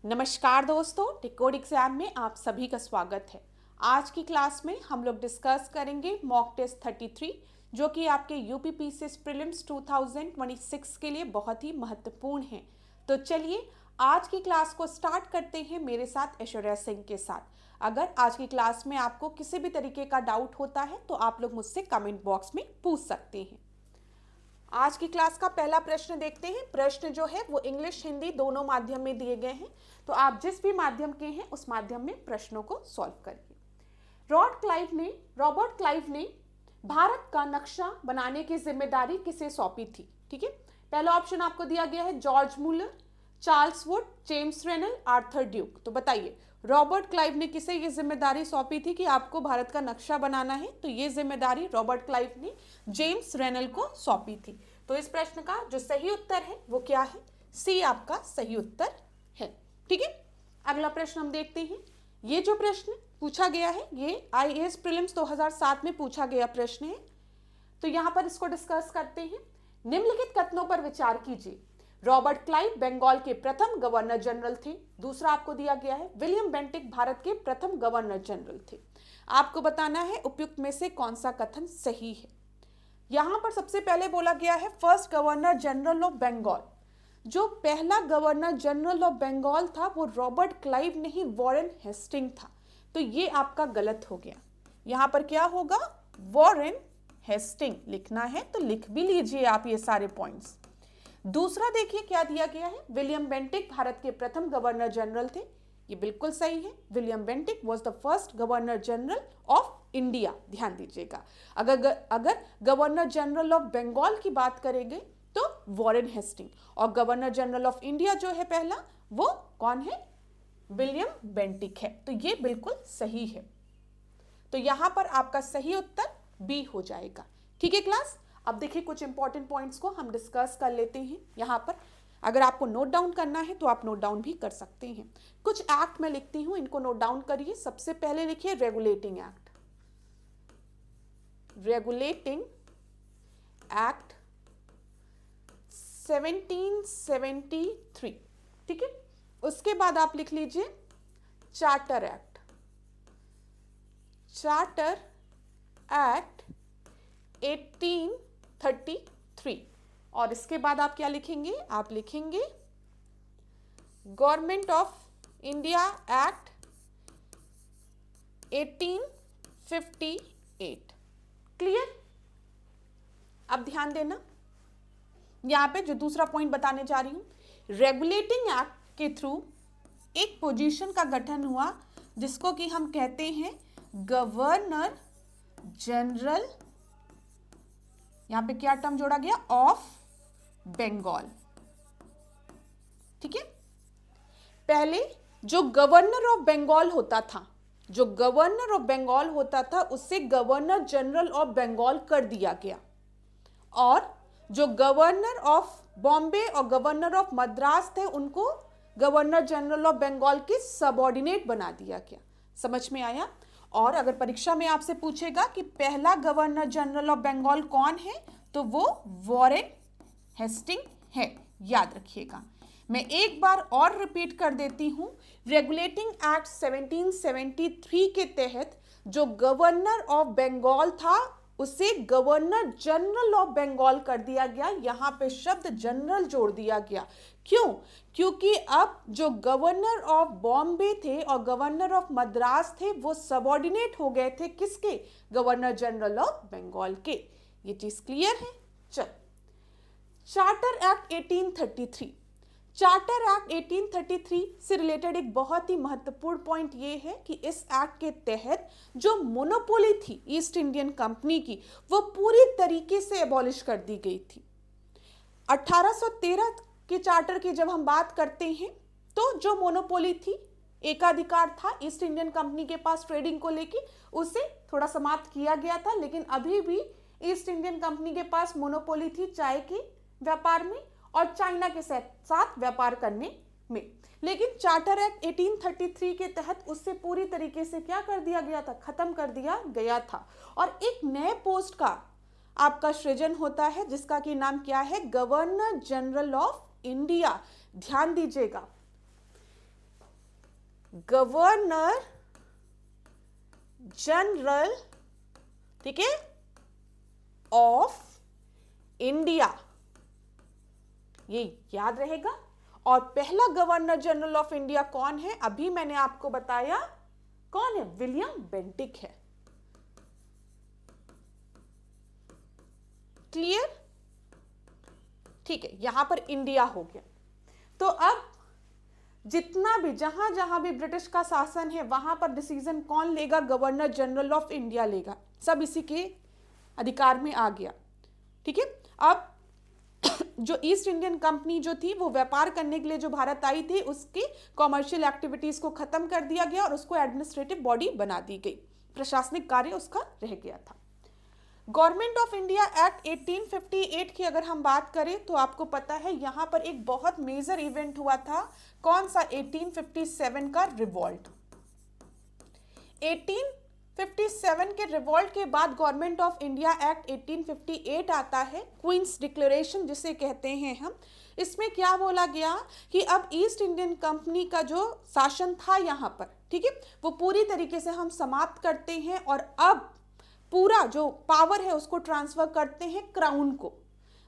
नमस्कार दोस्तों, decode exam में आप सभी का स्वागत है। आज की क्लास में हम लोग डिस्कस करेंगे मॉक टेस्ट 33 जो कि आपके यूपीपीसीएस प्रीलिम्स 2026 के लिए बहुत ही महत्वपूर्ण है। तो चलिए आज की क्लास को स्टार्ट करते हैं मेरे साथ ऐश्वर्या सिंह के साथ। अगर आज की क्लास में आपको किसी भी तरीके का डाउट होता है तो आप लोग मुझसे कमेंट बॉक्स में पूछ सकते हैं। आज की क्लास का पहला प्रश्न देखते हैं। प्रश्न जो है वो इंग्लिश हिंदी दोनों माध्यम में दिए गए हैं, तो आप जिस भी माध्यम के हैं उस माध्यम में प्रश्नों को सॉल्व करिए। रॉबर्ट क्लाइव ने भारत का नक्शा बनाने की जिम्मेदारी किसे सौंपी थी? ठीक है, पहला ऑप्शन आपको दिया गया है George Muller, Charles Wood, James Rennell, Arthur Duke. तो बताइए रॉबर्ट क्लाइव ने किसे ये जिम्मेदारी सौंपी थी कि आपको भारत का नक्शा बनाना है? तो ये जिम्मेदारी रॉबर्ट क्लाइव ने जेम्स रेनल को सौंपी थी। तो इस प्रश्न का जो सही उत्तर है वो क्या है? सी आपका सही उत्तर है। ठीक है, अगला प्रश्न हम देखते हैं। ये जो प्रश्न पूछा गया है ये आईएएस प्रीलिम्स 2007 में पूछा गया प्रश्न है, तो यहां पर इसको डिस्कस करते हैं। निम्नलिखित कथनों पर विचार कीजिए। रॉबर्ट क्लाइव बंगाल के प्रथम गवर्नर जनरल थे। दूसरा आपको दिया गया है विलियम बेंटिक भारत के प्रथम गवर्नर जनरल थे। आपको बताना है उपयुक्त में से कौन सा कथन सही है। यहां पर सबसे पहले बोला गया है first governor general of Bengal. जो पहला गवर्नर जनरल ऑफ बंगाल था वो रॉबर्ट क्लाइव नहीं वॉरेन हेस्टिंग था। तो ये आपका गलत हो गया। यहां पर क्या होगा? वॉरेन हेस्टिंग लिखना है तो लिख भी लीजिए आप ये सारे पॉइंट्स। दूसरा देखिए क्या दिया गया है, विलियम बेंटिक भारत के प्रथम गवर्नर जनरल थे। ये बिल्कुल सही है। William Bentinck was the first governor general of India. ध्यान दीजिएगा, अगर गवर्नर जनरल ऑफ बंगाल की बात करेंगे तो वॉरेन हेस्टिंग, और गवर्नर जनरल ऑफ इंडिया जो है पहला वो कौन है? विलियम बेंटिक है। तो ये बिल्कुल सही है। तो यहां पर आपका सही उत्तर बी हो जाएगा। ठीक है क्लास, अब देखिए कुछ इंपॉर्टेंट पॉइंट्स को हम डिस्कस कर लेते हैं। यहां पर अगर आपको नोट डाउन करना है तो आप नोट डाउन भी कर सकते हैं। कुछ एक्ट में लिखती हूं, इनको नोट डाउन करिए। सबसे पहले लिखिए रेगुलेटिंग एक्ट। Regulating act 1773। ठीक है, उसके बाद आप लिख लीजिए चार्टर एक्ट। Charter act 1833। और इसके बाद आप क्या लिखेंगे? आप लिखेंगे government of India act 1858। Clear? अब ध्यान देना, यहां पे जो दूसरा पॉइंट बताने जा रही हूं, रेगुलेटिंग एक्ट के थ्रू एक पोजीशन का गठन हुआ जिसको कि हम कहते हैं गवर्नर जनरल। यहां पे क्या टर्म जोड़ा गया? ऑफ बंगाल। ठीक है, पहले जो गवर्नर ऑफ बंगाल होता था, जो गवर्नर ऑफ बंगाल होता था उससे गवर्नर जनरल ऑफ बंगाल कर दिया गया, और जो गवर्नर ऑफ बॉम्बे और गवर्नर ऑफ मद्रास थे उनको गवर्नर जनरल ऑफ बंगाल के सबऑर्डिनेट बना दिया गया। समझ में आया? और अगर परीक्षा में आपसे पूछेगा कि पहला गवर्नर जनरल ऑफ बंगाल कौन है तो वो वॉरेन हेस्टिंग है। याद रखिएगा। मैं एक बार और रिपीट कर देती हूं, रेगुलेटिंग एक्ट 1773 के तहत जो गवर्नर ऑफ बंगाल था उसे गवर्नर जनरल ऑफ बंगाल कर दिया गया। यहां पे शब्द जनरल जोड़ दिया गया। क्यों? क्योंकि अब जो गवर्नर ऑफ बॉम्बे थे और गवर्नर ऑफ मद्रास थे वो सबऑर्डिनेट हो गए थे किसके? गवर्नर जनरल ऑफ बंगाल के। ये चीज क्लियर है? चल, चार्टर एक्ट 1833। चार्टर एक्ट 1833 से रिलेटेड एक बहुत ही महत्वपूर्ण पॉइंट ये है कि इस एक्ट के तहत जो मोनोपोली थी ईस्ट इंडियन कंपनी की वो पूरी तरीके से एबॉलिश कर दी गई थी। 1813 के चार्टर की जब हम बात करते हैं तो जो मोनोपोली थी, एकाधिकार था ईस्ट इंडियन कंपनी के पास ट्रेडिंग को लेके, उसे थोड़ा समाप्त किया गया था। लेकिन अभी भी ईस्ट इंडियन कंपनी के पास मोनोपोली थी चाय के व्यापार में और चाइना के साथ व्यापार करने में। लेकिन चार्टर एक्ट 1833 के तहत उससे पूरी तरीके से क्या कर दिया गया था? खत्म कर दिया गया था। और एक नए पोस्ट का आपका सृजन होता है जिसका कि नाम क्या है? Governor general of India. ध्यान दीजिएगा, गवर्नर जनरल, ठीक है, ऑफ इंडिया, ये याद रहेगा। और पहला गवर्नर जनरल ऑफ इंडिया कौन है? अभी मैंने आपको बताया कौन है, विलियम बेंटिक है। क्लियर? ठीक है, यहां पर इंडिया हो गया। तो अब जितना भी जहां जहां भी ब्रिटिश का शासन है वहां पर डिसीजन कौन लेगा? गवर्नर जनरल ऑफ इंडिया लेगा। सब इसी के अधिकार में आ गया। ठीक है, अब जो ईस्ट इंडियन कंपनी जो थी वो व्यापार करने के लिए जो भारत आई थी, उसकी कॉमर्शियल एक्टिविटीज को खत्म कर दिया गया और उसको एडमिनिस्ट्रेटिव बॉडी बना दी गई, प्रशासनिक कार्य उसका रह गया था। गवर्नमेंट ऑफ इंडिया एक्ट 1858 की अगर हम बात करें तो आपको पता है यहां पर एक बहुत मेजर इवेंट हुआ था। कौन सा? 1857 का रिवॉल्ट। 1857 के रिवॉल्ट के बाद गवर्नमेंट ऑफ इंडिया एक्ट 1858 आता है, क्वींस डिक्लेरेशन जिसे कहते हैं हम। इसमें क्या बोला गया कि अब ईस्ट इंडियन कंपनी का जो शासन था यहाँ पर, ठीक है, वो पूरी तरीके से हम समाप्त करते हैं और अब पूरा जो पावर है उसको ट्रांसफर करते हैं क्राउन को।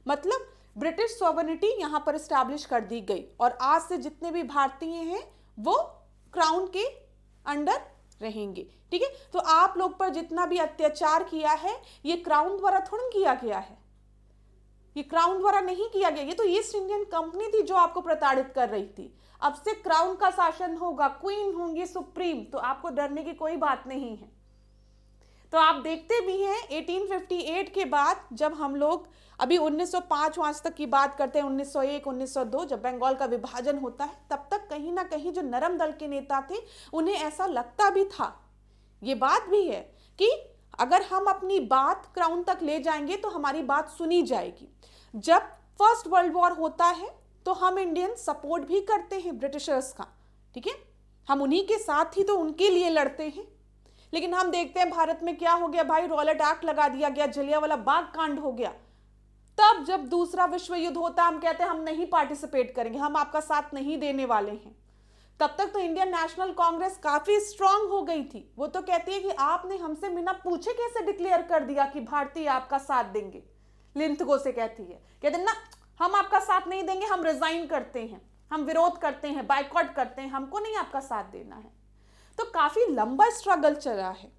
मतलब ब्रिटिश सॉवरेनिटी यहाँ पर स्टैब्लिश कर दी गई और आज से जितने भी भारतीय हैं वो क्राउन के अंडर रहेंगे। ठीक है, तो आप लोग पर जितना भी अत्याचार किया है ये क्राउन द्वारा थोड़ा किया गया है, ये क्राउन द्वारा नहीं किया गया, ये तो ईस्ट इंडियन कंपनी थी जो आपको प्रताड़ित कर रही थी। अब से क्राउन का शासन होगा, क्वीन होंगी सुप्रीम, तो आपको डरने की कोई बात नहीं है। तो आप देखते भी हैं 1858 के बाद जब हम लोग अभी 1905 आज तक की बात करते हैं, 1901 1902 जब बंगाल का विभाजन होता है, तब तक कहीं ना कहीं जो नरम दल के नेता थे उन्हें ऐसा लगता भी था, ये बात भी है कि अगर हम अपनी बात क्राउन तक ले जाएंगे तो हमारी बात सुनी जाएगी। जब फर्स्ट वर्ल्ड वॉर होता है तो हम इंडियन सपोर्ट भी करते हैं ब्रिटिशर्स का, ठीक है, हम उन्हीं के साथ ही तो उनके लिए लड़ते हैं। लेकिन हम देखते हैं भारत में क्या हो गया भाई, रॉलेट एक्ट लगा दिया गया, जलियांवाला बाग कांड हो गया। तब जब दूसरा विश्व युद्ध होता हम कहते हैं हम नहीं पार्टिसिपेट करेंगे, हम आपका साथ नहीं देने वाले हैं। तब तक तो इंडियन नेशनल कांग्रेस काफी स्ट्रांग हो गई थी, वो तो कहती है कि आपने हमसे बिना पूछे कैसे डिक्लेयर कर दिया कि भारतीय आपका साथ देंगे। लिंथगो से कहती है, कहते ना हम आपका साथ नहीं देंगे, हम रिजाइन करते हैं, हम विरोध करते हैं, बाइकआउट करते हैं, हमको नहीं आपका साथ देना है। तो काफी लंबा स्ट्रगल चला है।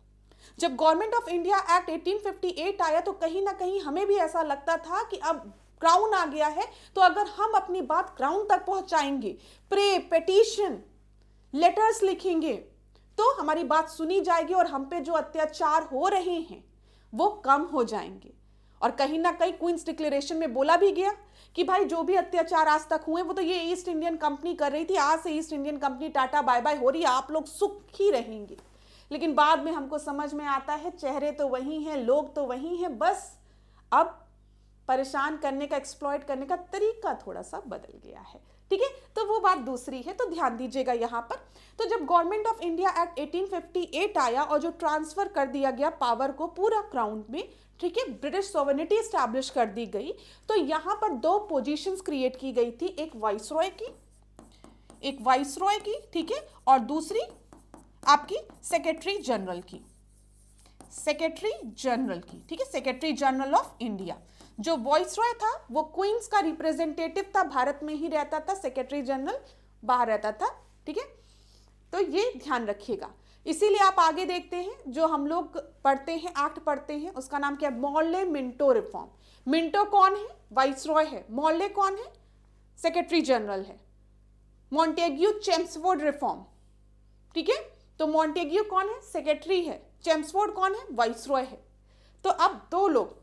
जब गवर्नमेंट ऑफ इंडिया एक्ट 1858 आया तो कहीं ना कहीं हमें भी ऐसा लगता था कि अब क्राउन आ गया है, तो अगर हम अपनी बात क्राउन तक पहुंचाएंगे, प्रे पेटिशन लेटर्स लिखेंगे, तो हमारी बात सुनी जाएगी और हम पे जो अत्याचार हो रहे हैं वो कम हो जाएंगे। और कहीं ना कहीं क्वींस डिक्लेरेशन में बोला भी गया कि भाई जो भी अत्याचार आज तक हुए वो तो ये ईस्ट इंडियन कंपनी कर रही थी, आज से East Indian company tata bye bye हो रही है, आप लोग सुखी रहेंगे। लेकिन बाद में हमको समझ में आता है चेहरे तो वही हैं, लोग तो वही हैं, बस अब परेशान करने का, एक्सप्लॉइट करने का तरीका थोड़ा सा बदल गया है। ठीक है, तो वो बात दूसरी है, तो ध्यान दीजिएगा यहाँ पर। तो जब गवर्नमेंट ऑफ इंडिया एक्ट 1858 आया और जो ट्रांसफर कर दिया गया पावर को पूरा क्राउन में, ठीक है, ब्रिटिश सॉवरेनिटी स्टैब्लिश कर दी गई, तो यहाँ पर दो पोजीशंस क्रिएट की गई थी, एक वाइसरॉय की, ठीक है, और दूसरी आपकी सेक्रेटरी जनरल की, ठीक है, सेक्रेटरी जनरल ऑफ इंडिया। जो वाइसरॉय था वो क्वींस का रिप्रेजेंटेटिव था, भारत में ही रहता था, सेक्रेटरी जनरल बाहर रहता था। ठीक है, तो ये ध्यान रखिएगा। इसीलिए आप आगे देखते हैं जो हम लोग पढ़ते हैं, एक्ट पढ़ते हैं, उसका नाम क्या है, मॉर्ले मिंटो रिफॉर्म। मिंटो कौन है? वाइसरॉय है। मॉर्ले कौन है? सेक्रेटरी जनरल है। मॉन्टेग्यू चेम्सफोर्ड रिफॉर्म, ठीक है, तो मॉन्टेग्यू कौन है? सेक्रेटरी है। चेम्सफोर्ड कौन है? वाइसरॉय है। तो अब दो लोग,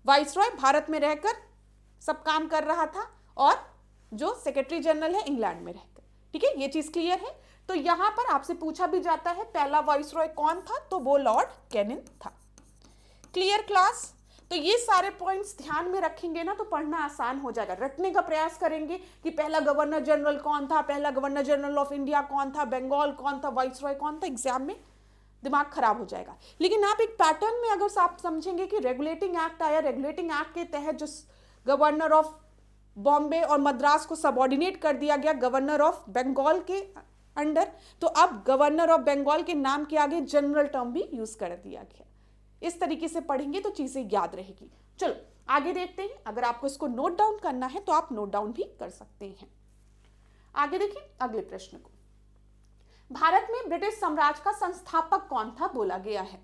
वाइसरॉय भारत में रहकर सब काम कर रहा था और जो सेक्रेटरी जनरल है इंग्लैंड में रहकर। ठीक है, ये चीज क्लियर है। तो यहां पर आपसे पूछा भी जाता है पहला वाइसरॉय कौन था, तो वो लॉर्ड कैनिंग था। Clear class? तो ये सारे पॉइंट्स ध्यान में रखेंगे ना तो पढ़ना आसान हो जाएगा। रटने का प्रयास करेंगे कि पहला गवर्नर जनरल कौन था, पहला गवर्नर जनरल ऑफ इंडिया कौन था, बंगाल कौन था, वाइसरॉय कौन था, एग्जाम में दिमाग खराब हो जाएगा। लेकिन आप एक पैटर्न में अगर आप समझेंगे कि रेगुलेटिंग एक्ट आया, रेगुलेटिंग एक्ट के तहत जो गवर्नर ऑफ बॉम्बे और मद्रास को सबऑर्डिनेट कर दिया गया गवर्नर ऑफ बंगाल के अंडर, तो अब गवर्नर ऑफ बंगाल के नाम के आगे जनरल टर्म भी यूज कर दिया गया। इस तरीके से पढ़ेंगे तो चीजें याद रहेगी। चलो आगे देखते हैं, अगर आपको इसको नोट डाउन करना है तो आप नोट डाउन भी कर सकते हैं। आगे देखिए अगले प्रश्न को, भारत में ब्रिटिश साम्राज्य का संस्थापक कौन था बोला गया है।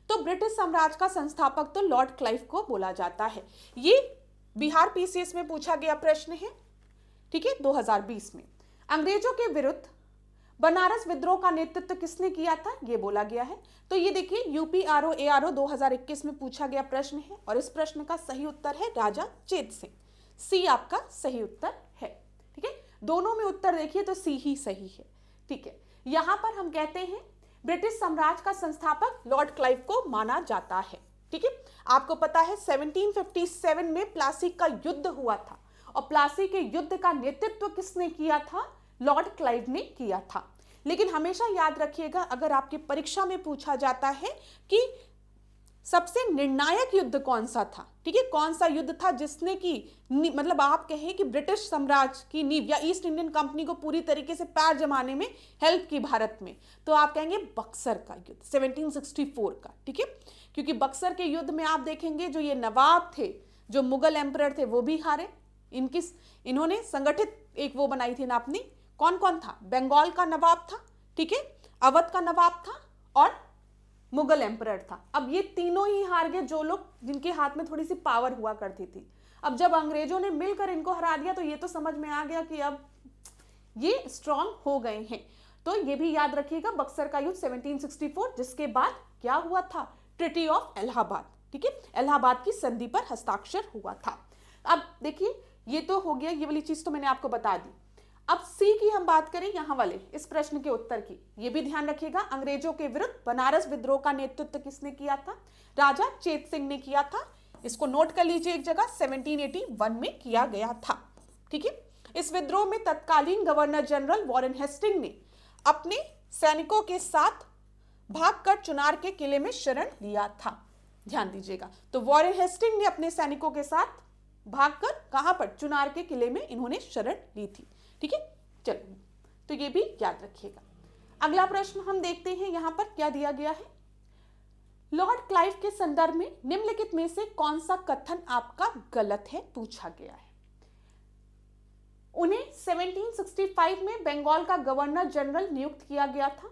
तो ब्रिटिश साम्राज्य का संस्थापक तो लॉर्ड क्लाइव को बोला जाता है। ये बिहार पीसीएस में पूछा गया प्रश्न है, ठीक है, 2020 में। अंग्रेजों के विरुद्ध बनारस विद्रोह का नेतृत्व किसने किया था ये बोला गया है। तो ये देखिए यूपीआरओ एआरओ 2021 में पूछा गया प्रश्न है और इस प्रश्न का सही उत्तर है राजा चेत सिंह। सी आपका सही उत्तर है, ठीक है। दोनों में उत्तर देखिए तो सी ही सही है, ठीक है। यहां पर हम कहते हैं ब्रिटिश साम्राज्य का संस्थापक लॉर्ड क्लाइव को माना जाता है, ठीक है। आपको पता है 1757 में प्लासी का युद्ध हुआ था और प्लासी के युद्ध का नेतृत्व किसने किया था, लॉर्ड क्लाइव ने किया था। लेकिन हमेशा याद रखिएगा अगर आपकी परीक्षा में पूछा जाता है कि सबसे निर्णायक युद्ध कौन सा था, ठीक है, कौन सा युद्ध था जिसने की मतलब आप कहें कि ब्रिटिश साम्राज्य की नींव या ईस्ट इंडियन कंपनी को पूरी तरीके से पैर जमाने में हेल्प की भारत में, तो आप कहेंगे बक्सर का युद्ध 1764 का, ठीक है। क्योंकि बक्सर के युद्ध में आप देखेंगे जो ये नवाब थे, जो मुगल एम्परर थे वो भी हारे। इन्होंने संगठित एक वो बनाई थी ना अपनी, कौन कौन था, बंगाल का नवाब था, ठीक है, अवध का नवाब था और मुगल एम्परर था। अब ये तीनों ही हार गए, जो लोग जिनके हाथ में थोड़ी सी पावर हुआ करती थी। अब जब अंग्रेजों ने मिलकर इनको हरा दिया तो ये तो समझ में आ गया कि अब ये स्ट्रांग हो गए हैं। तो ये भी याद रखिएगा बक्सर का युद्ध 1764, जिसके बाद क्या हुआ था, ट्रीटी ऑफ इलाहाबाद, ठीक है, इलाहाबाद की संधि पर हस्ताक्षर हुआ था। अब देखिए ये तो हो गया, ये वाली चीज तो मैंने आपको बता दी। अब सी की हम बात करें यहाँ वाले इस प्रश्न के उत्तर की, ये भी ध्यान रखिएगा अंग्रेजों के विरुद्ध बनारस विद्रोह का नेतृत्व किसने किया था, राजा चेत सिंह ने किया था। इसको नोट कर लीजिए एक जगह, 1781 में किया गया था, ठीक है। इस विद्रोह में तत्कालीन गवर्नर जनरल वॉरेन हेस्टिंग ने अपने सैनिकों के साथ भागकर चुनार के किले में शरण लिया था, ध्यान दीजिएगा। तो वॉरेन हेस्टिंग ने अपने सैनिकों के साथ भागकर कहां पर, चुनार के किले में इन्होंने शरण ली थी, ठीक है। चलो तो ये भी याद रखिएगा। अगला प्रश्न हम देखते हैं, यहां पर क्या दिया गया है, लॉर्ड क्लाइव के संदर्भ में निम्नलिखित में से कौन सा कथन आपका गलत है पूछा गया है। उन्हें 1765 में बंगाल का गवर्नर जनरल नियुक्त किया गया था।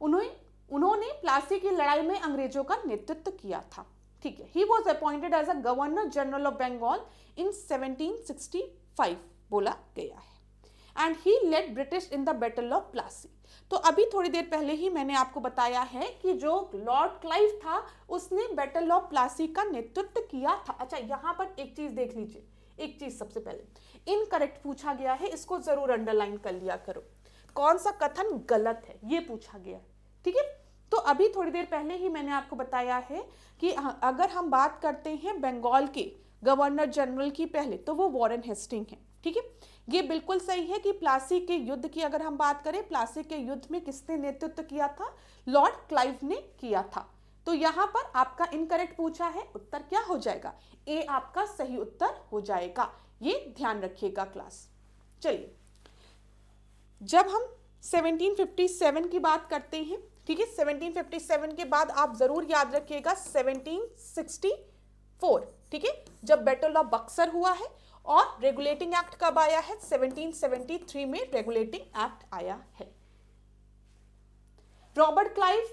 उन्होंने प्लासी की लड़ाई में अंग्रेजों का नेतृत्व किया था, ठीक है। He was appointed as a governor general of Bengal in 1765 बोला गया है and he led British in the battle of Plassey. तो अभी थोड़ी देर पहले ही मैंने आपको बताया है कि जो लॉर्ड क्लाइव था उसने बैटल ऑफ प्लासी का नेतृत्व किया था। अच्छा यहां पर एक चीज देख लीजिए, एक चीज सबसे पहले इनकरेक्ट पूछा गया है, इसको जरूर अंडरलाइन कर लिया करो, कौन सा कथन गलत है ये पूछा गया है, ठीक है। तो अभी थोड़ी देर पहले ही मैंने आपको बताया है कि अगर हम बात करते हैं बंगाल के गवर्नर जनरल की पहले, तो वो वॉरेन हेस्टिंग है, ठीक है। ये बिल्कुल सही है कि प्लासी के युद्ध की अगर हम बात करें, प्लासी के युद्ध में किसने नेतृत्व किया था, लॉर्ड क्लाइव ने किया था। तो यहां पर आपका इनकरेक्ट पूछा है, उत्तर क्या हो जाएगा, ए आपका सही उत्तर हो जाएगा, ये ध्यान रखिएगा क्लास। चलिए जब हम 1757 की बात करते हैं, ठीक है, 1757 के बाद आप जरूर याद रखिएगा 1764, ठीक है, जब बैटल ऑफ बक्सर हुआ है। और रेगुलेटिंग एक्ट कब आया है, 1773 में रेगुलेटिंग एक्ट आया है। Robert Clive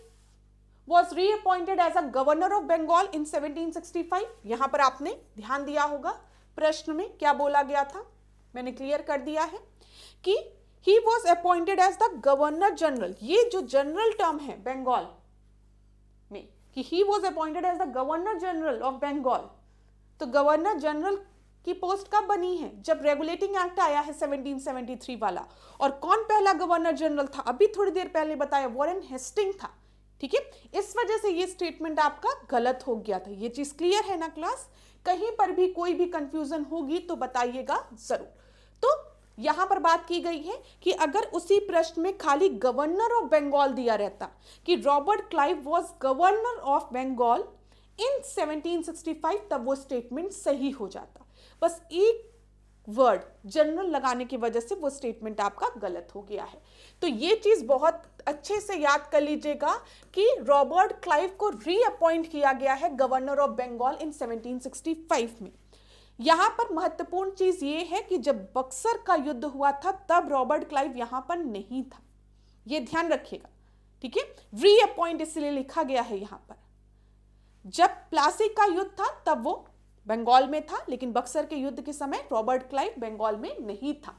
was reappointed as a governor of Bengal in 1765। यहां पर आपने ध्यान दिया होगा प्रश्न में क्या बोला गया था, मैंने क्लियर कर दिया है कि he was appointed as the governor general। ये जो जनरल टर्म है बंगाल में कि he was appointed as the governor general of Bengal, तो गवर्नर जनरल की पोस्ट कब बनी है, जब रेगुलेटिंग एक्ट आया है 1773 वाला। और कौन पहला गवर्नर जनरल था, अभी थोड़ी देर पहले बताया, वॉरेन हेस्टिंग था, ठीक है। इस वजह से ये स्टेटमेंट आपका गलत हो गया था। ये चीज क्लियर है ना क्लास, कहीं पर भी कोई भी कंफ्यूजन होगी तो बताइएगा जरूर। तो यहां पर बात की गई है कि अगर उसी प्रश्न में खाली गवर्नर ऑफ बंगाल दिया रहता कि Robert Clive was governor of Bengal in 1765, तब वो स्टेटमेंट सही हो जाता। बस एक वर्ड जनरल लगाने की वजह से वो स्टेटमेंट आपका गलत हो गया है। तो ये चीज बहुत अच्छे से याद कर लीजिएगा कि रॉबर्ट क्लाइव को रीअपॉइंट किया गया है गवर्नर ऑफ बंगाल इन 1765 में। यहां पर महत्वपूर्ण चीज ये है कि जब बक्सर का युद्ध हुआ था तब रॉबर्ट क्लाइव यहां पर नहीं था, ये ध्यान रखिएगा, ठीक है। रीअपॉइंट इसलिए लिखा गया है यहां पर। जब प्लासी का युद्ध था तब वो बंगाल में था, लेकिन बक्सर के युद्ध के समय रॉबर्ट क्लाइव बंगाल में नहीं था।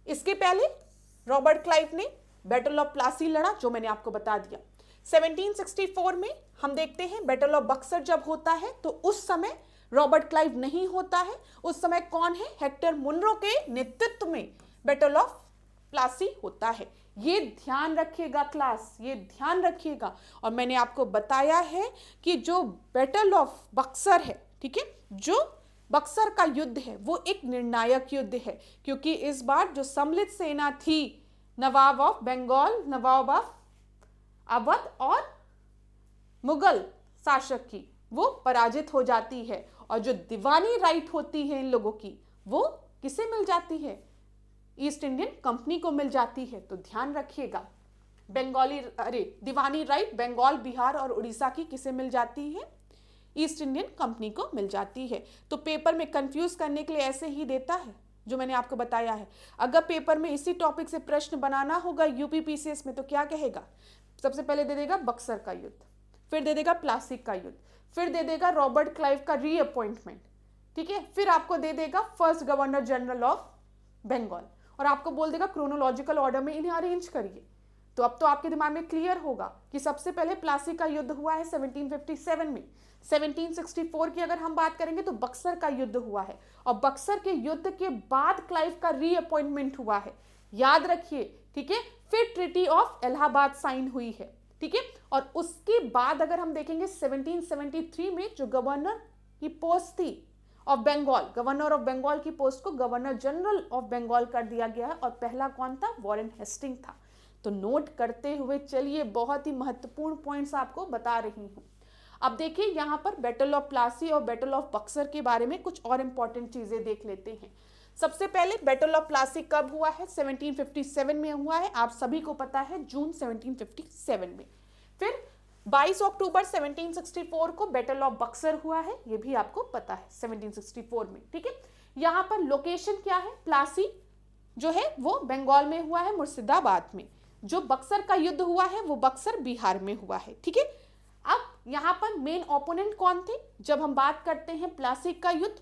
इसके पहले रॉबर्ट क्लाइव ने बैटल ऑफ प्लासी लड़ा, जो मैंने आपको बता दिया। 1764 में हम देखते हैं बैटल ऑफ बक्सर जब होता है तो उस समय रॉबर्ट क्लाइव नहीं होता है। उस समय कौन है? हेक्टर मुनरो के नेतृत्व में बैटल ऑफ प्लासी होता है। ये ध्यान रखिएगा क्लास, ये ध्यान रखिएगा। और मैंने आपको बताया है कि जो बैटल ऑफ बक्सर है, ठीक है, जो बक्सर का युद्ध है वो एक निर्णायक युद्ध है, क्योंकि इस बार जो सम्मिलित सेना थी नवाब ऑफ बंगाल, नवाब ऑफ अवध और मुगल शासक की, वो पराजित हो जाती है। और जो दीवानी राइट होती है इन लोगों की, वो किसे मिल जाती है? ईस्ट इंडियन कंपनी को मिल जाती है। तो ध्यान रखिएगा, दीवानी राइट बंगाल, बिहार और उड़ीसा की किसे मिल जाती है? ईस्ट इंडियन कंपनी को मिल जाती है। तो पेपर में कंफ्यूज करने के लिए ऐसे ही देता है जो मैंने आपको बताया है। अगर पेपर में इसी टॉपिक से प्रश्न बनाना होगा यूपीपीसीएस में तो क्या कहेगा? सबसे पहले दे देगा बक्सर का युद्ध, फिर दे देगा प्लासी का युद्ध, फिर दे देगा रॉबर्ट क्लाइव का रीअपॉइंटमेंट, ठीक है, फिर आपको दे देगा first governor general of Bengal, और आपको बोल देगा क्रोनोलॉजिकल ऑर्डर में इन्हें अरेंज करिए। तो अब तो आपके दिमाग में क्लियर होगा कि सबसे पहले प्लासी का युद्ध हुआ है 1757 में। 1764 की अगर हम बात करेंगे तो बक्सर का युद्ध हुआ है, और बक्सर के युद्ध के बाद क्लाइव का रीअपॉइंटमेंट हुआ है, याद रखिए, ठीक है। फिर ट्रीटी ऑफ इलाहाबाद साइन हुई है, ठीक है। और उसके बाद अगर हम देखेंगे 1773 में जो गवर्नर की पोस्ट थी of Bengal, governor of Bengal की पोस्ट को गवर्नर जनरल ऑफ बंगाल कर दिया गया है, और पहला कौन था? वॉरेन हेस्टिंग था। तो नोट करते हुए चलिए, बहुत ही महत्वपूर्ण पॉइंट्स आपको बता रही हूं। अब देखिए यहां पर बैटल ऑफ प्लासी और बैटल ऑफ बक्सर के बारे में कुछ और इंपॉर्टेंट चीजें देख लेते हैं। सबसे पहले बैटल ऑफ प्लासी कब हुआ है? 1757 में हुआ है, आप सभी को पता है, जून 1757 में। फिर 22 अक्टूबर 1764 को बैटल ऑफ बक्सर हुआ है, ये भी आपको पता है, 1764 में, ठीक है। यहां पर लोकेशन क्या है? प्लासी जो है वो बंगाल में हुआ है, मुर्शिदाबाद में। जो बक्सर का युद्ध हुआ है वो बक्सर बिहार में हुआ है, ठीक है। अब यहां पर मेन ओपोनेंट कौन थे? जब हम बात करते हैं प्लासी का युद्ध,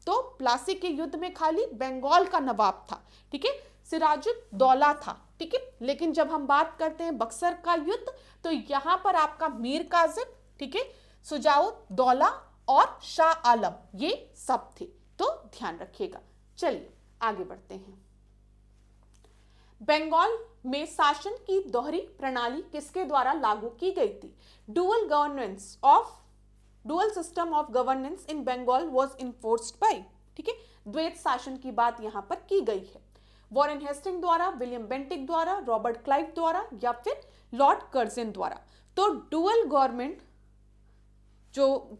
तो प्लासी के युद्ध में खाली बंगाल का नवाब था, ठीक है, सिराजुद्दौला था, ठीक है। लेकिन जब हम बात करते हैं बक्सर का युद्ध तो यहां पर आपका मीर कासिम, ठीक है, शुजाउद्दौला और शाह आलम, ये सब थे। तो ध्यान रखिएगा। चलिए आगे बढ़ते हैं। बंगाल में शासन की दोहरी प्रणाली किसके द्वारा लागू की गई थी? Dual system of governance in Bengal was enforced by, ठीक है, द्वैत शासन की बात यहां पर की गई है। वॉरेन हेस्टिंग द्वारा, विलियम बेंटिक द्वारा, रॉबर्ट क्लाइव द्वारा, या फिर लॉर्ड कर्जन द्वारा। तो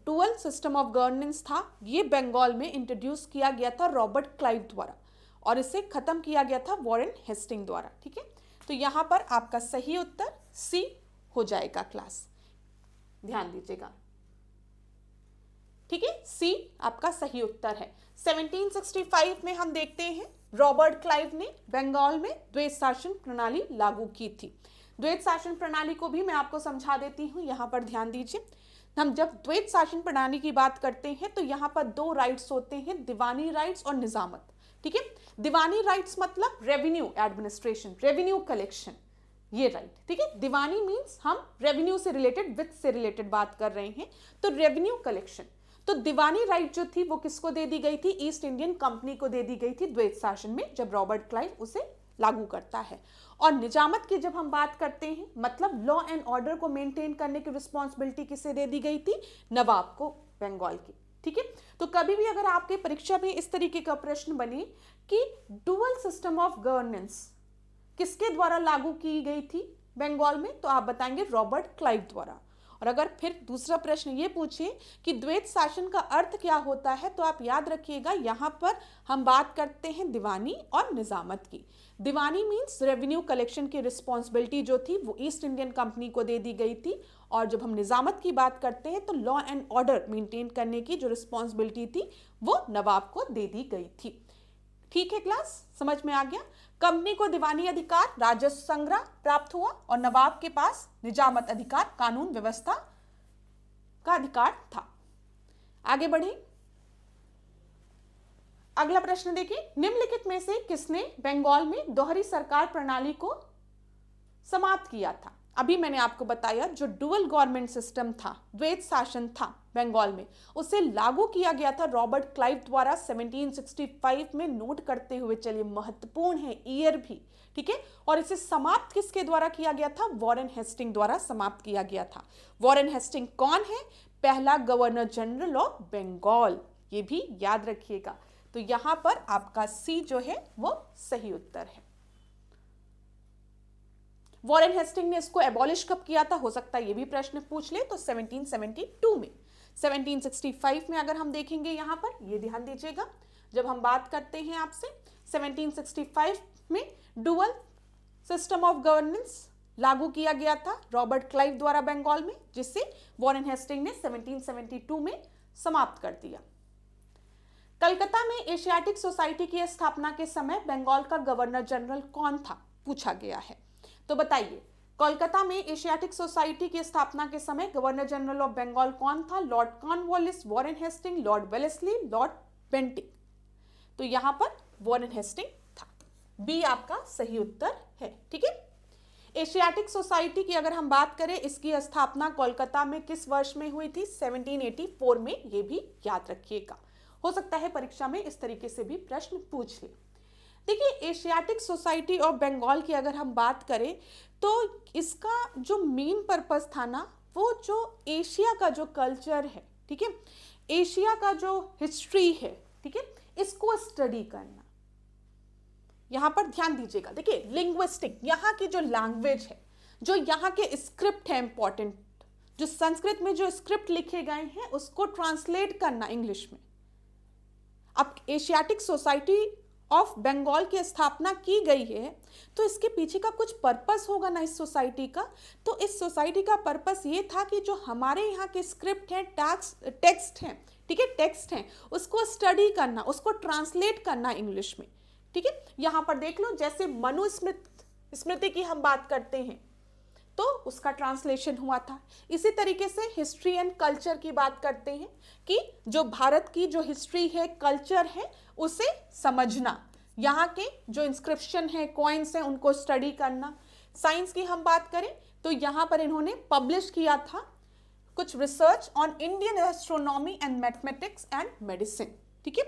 डुअल सिस्टम ऑफ गवर्नेंस था, ये बंगाल में इंट्रोड्यूस किया गया था रॉबर्ट क्लाइव द्वारा, और इसे खत्म किया गया था वॉरेन हेस्टिंग द्वारा, ठीक है। तो यहां पर आपका सही उत्तर सी हो जाएगा क्लास, ध्यान दीजिएगा, ठीक है, सी आपका सही उत्तर है। 1765 में हम देखते हैं रॉबर्ट क्लाइव ने बंगाल में द्वैत शासन प्रणाली लागू की थी। द्वैत शासन प्रणाली को भी मैं आपको समझा देती हूं, यहां पर ध्यान दीजिए। हम जब द्वैत शासन प्रणाली की बात करते हैं तो यहां पर दो राइट्स होते हैं, दीवानी राइट्स और निजामत, ठीक है। दीवानी राइट्स मतलब रेवेन्यू एडमिनिस्ट्रेशन, रेवेन्यू कलेक्शन, ये राइट, ठीक है। दीवानी मींस हम रेवेन्यू से रिलेटेड, वित्त से रिलेटेड बात कर रहे हैं, तो रेवेन्यू कलेक्शन। तो दीवानी राइट जो थी वो किसको दे दी गई थी? ईस्ट इंडियन कंपनी को दे दी गई थी द्वैत शासन में, जब रॉबर्ट क्लाइव उसे लागू करता है। और निजामत की जब हम बात करते हैं, मतलब लॉ एंड ऑर्डर को मेंटेन करने की रिस्पॉन्सिबिलिटी किसे दे दी गई थी? नवाब को, बंगाल की, ठीक है। तो कभी भी अगर आपके परीक्षा में इस तरीके का प्रश्न बने कि डुअल सिस्टम ऑफ गवर्नेंस किसके द्वारा लागू की गई थी बंगाल में, तो आप बताएंगे रॉबर्ट क्लाइव द्वारा। और अगर फिर दूसरा प्रश्न ये पूछे कि द्वैत शासन का अर्थ क्या होता है, तो आप याद रखिएगा यहाँ पर हम बात करते हैं दीवानी और निजामत की। दीवानी मीन्स रेवेन्यू कलेक्शन की रिस्पॉन्सिबिलिटी जो थी वो ईस्ट इंडियन कंपनी को दे दी गई थी, और जब हम निजामत की बात करते हैं तो लॉ एंड ऑर्डर मेंटेन करने की जो रिस्पॉन्सिबिलिटी थी वो नवाब को दे दी गई थी। ठीक है क्लास, समझ में आ गया। कंपनी को दीवानी अधिकार राजस्व संग्रह प्राप्त हुआ और नवाब के पास निजामत अधिकार कानून व्यवस्था का अधिकार था। आगे बढ़े, अगला प्रश्न देखिए, निम्नलिखित में से किसने बंगाल में दोहरी सरकार प्रणाली को समाप्त किया था? अभी मैंने आपको बताया जो डुअल गवर्नमेंट सिस्टम था, द्वैत शासन था बंगाल में, उसे लागू किया गया था रॉबर्ट क्लाइव द्वारा 1765 में। नोट करते हुए चलिए, महत्वपूर्ण है ईयर भी, ठीक है। और इसे समाप्त किसके द्वारा किया गया था? वॉरेन हेस्टिंग द्वारा समाप्त किया गया था। वॉरेन हेस्टिंग कौन है? पहला गवर्नर जनरल ऑफ बंगाल, ये भी याद रखिएगा। तो यहां पर आपका सी जो है वो सही उत्तर है। वॉरेन हेस्टिंग ने इसको एबॉलिश कब किया था? हो सकता है ये भी प्रश्न पूछ ले, तो 1772 में। 1765 में अगर हम देखेंगे यहाँ पर, ये ध्यान दीजिएगा, जब हम बात करते हैं आपसे 1765 में डुअल सिस्टम ऑफ गवर्नेंस लागू किया गया था रॉबर्ट क्लाइव द्वारा बंगाल में, जिसे वॉरेन हेस्टिंग ने 1772 में समाप्त कर दिया। कलकत्ता में एशियाटिक सोसाइटी की स्थापना के समय बंगाल का गवर्नर जनरल कौन था? पूछा गया है। तो बताइए, कोलकाता में एशियाटिक सोसाइटी की स्थापना के समय गवर्नर जनरल ऑफ बंगाल कौन था? Lord Cornwallis, Warren Hastings, Lord Wellesley, Lord Bentinck. तो यहां पर वॉरेन हेस्टिंग था। बी आपका सही उत्तर है, ठीक है। एशियाटिक सोसाइटी की अगर हम बात करें, इसकी स्थापना कोलकाता में किस वर्ष में हुई थी? 1784 में, ये भी याद रखिएगा। हो सकता है परीक्षा में इस तरीके से भी प्रश्न पूछ ले। देखिए, एशियाटिक सोसाइटी ऑफ बंगाल की अगर हम बात करें तो इसका जो मेन पर्पस था ना, वो जो एशिया का जो कल्चर है, ठीक है, एशिया का जो हिस्ट्री है, ठीक है, इसको स्टडी करना। यहां पर ध्यान दीजिएगा, देखिए लिंग्विस्टिक, यहाँ की जो लैंग्वेज है, जो यहाँ के स्क्रिप्ट है इंपॉर्टेंट, जो संस्कृत में जो स्क्रिप्ट लिखे गए हैं उसको ट्रांसलेट करना इंग्लिश में। अब एशियाटिक सोसाइटी ऑफ बंगाल की स्थापना की गई है तो इसके पीछे का कुछ पर्पस होगा ना इस सोसाइटी का। तो इस सोसाइटी का पर्पस ये था कि जो हमारे यहाँ के स्क्रिप्ट हैं, टेक्स्ट हैं, ठीक है, टेक्स्ट हैं, उसको स्टडी करना, उसको ट्रांसलेट करना इंग्लिश में, ठीक है। यहाँ पर देख लो, जैसे मनुस्मृति की हम बात करते हैं तो उसका ट्रांसलेशन हुआ था। इसी तरीके से हिस्ट्री एंड कल्चर की बात करते हैं कि जो भारत की जो हिस्ट्री है, कल्चर है, उसे समझना, यहाँ के जो इंस्क्रिप्शन है, कॉइन्स हैं, उनको स्टडी करना। साइंस की हम बात करें तो यहाँ पर इन्होंने पब्लिश किया था कुछ research on Indian astronomy and mathematics and medicine, ठीक है।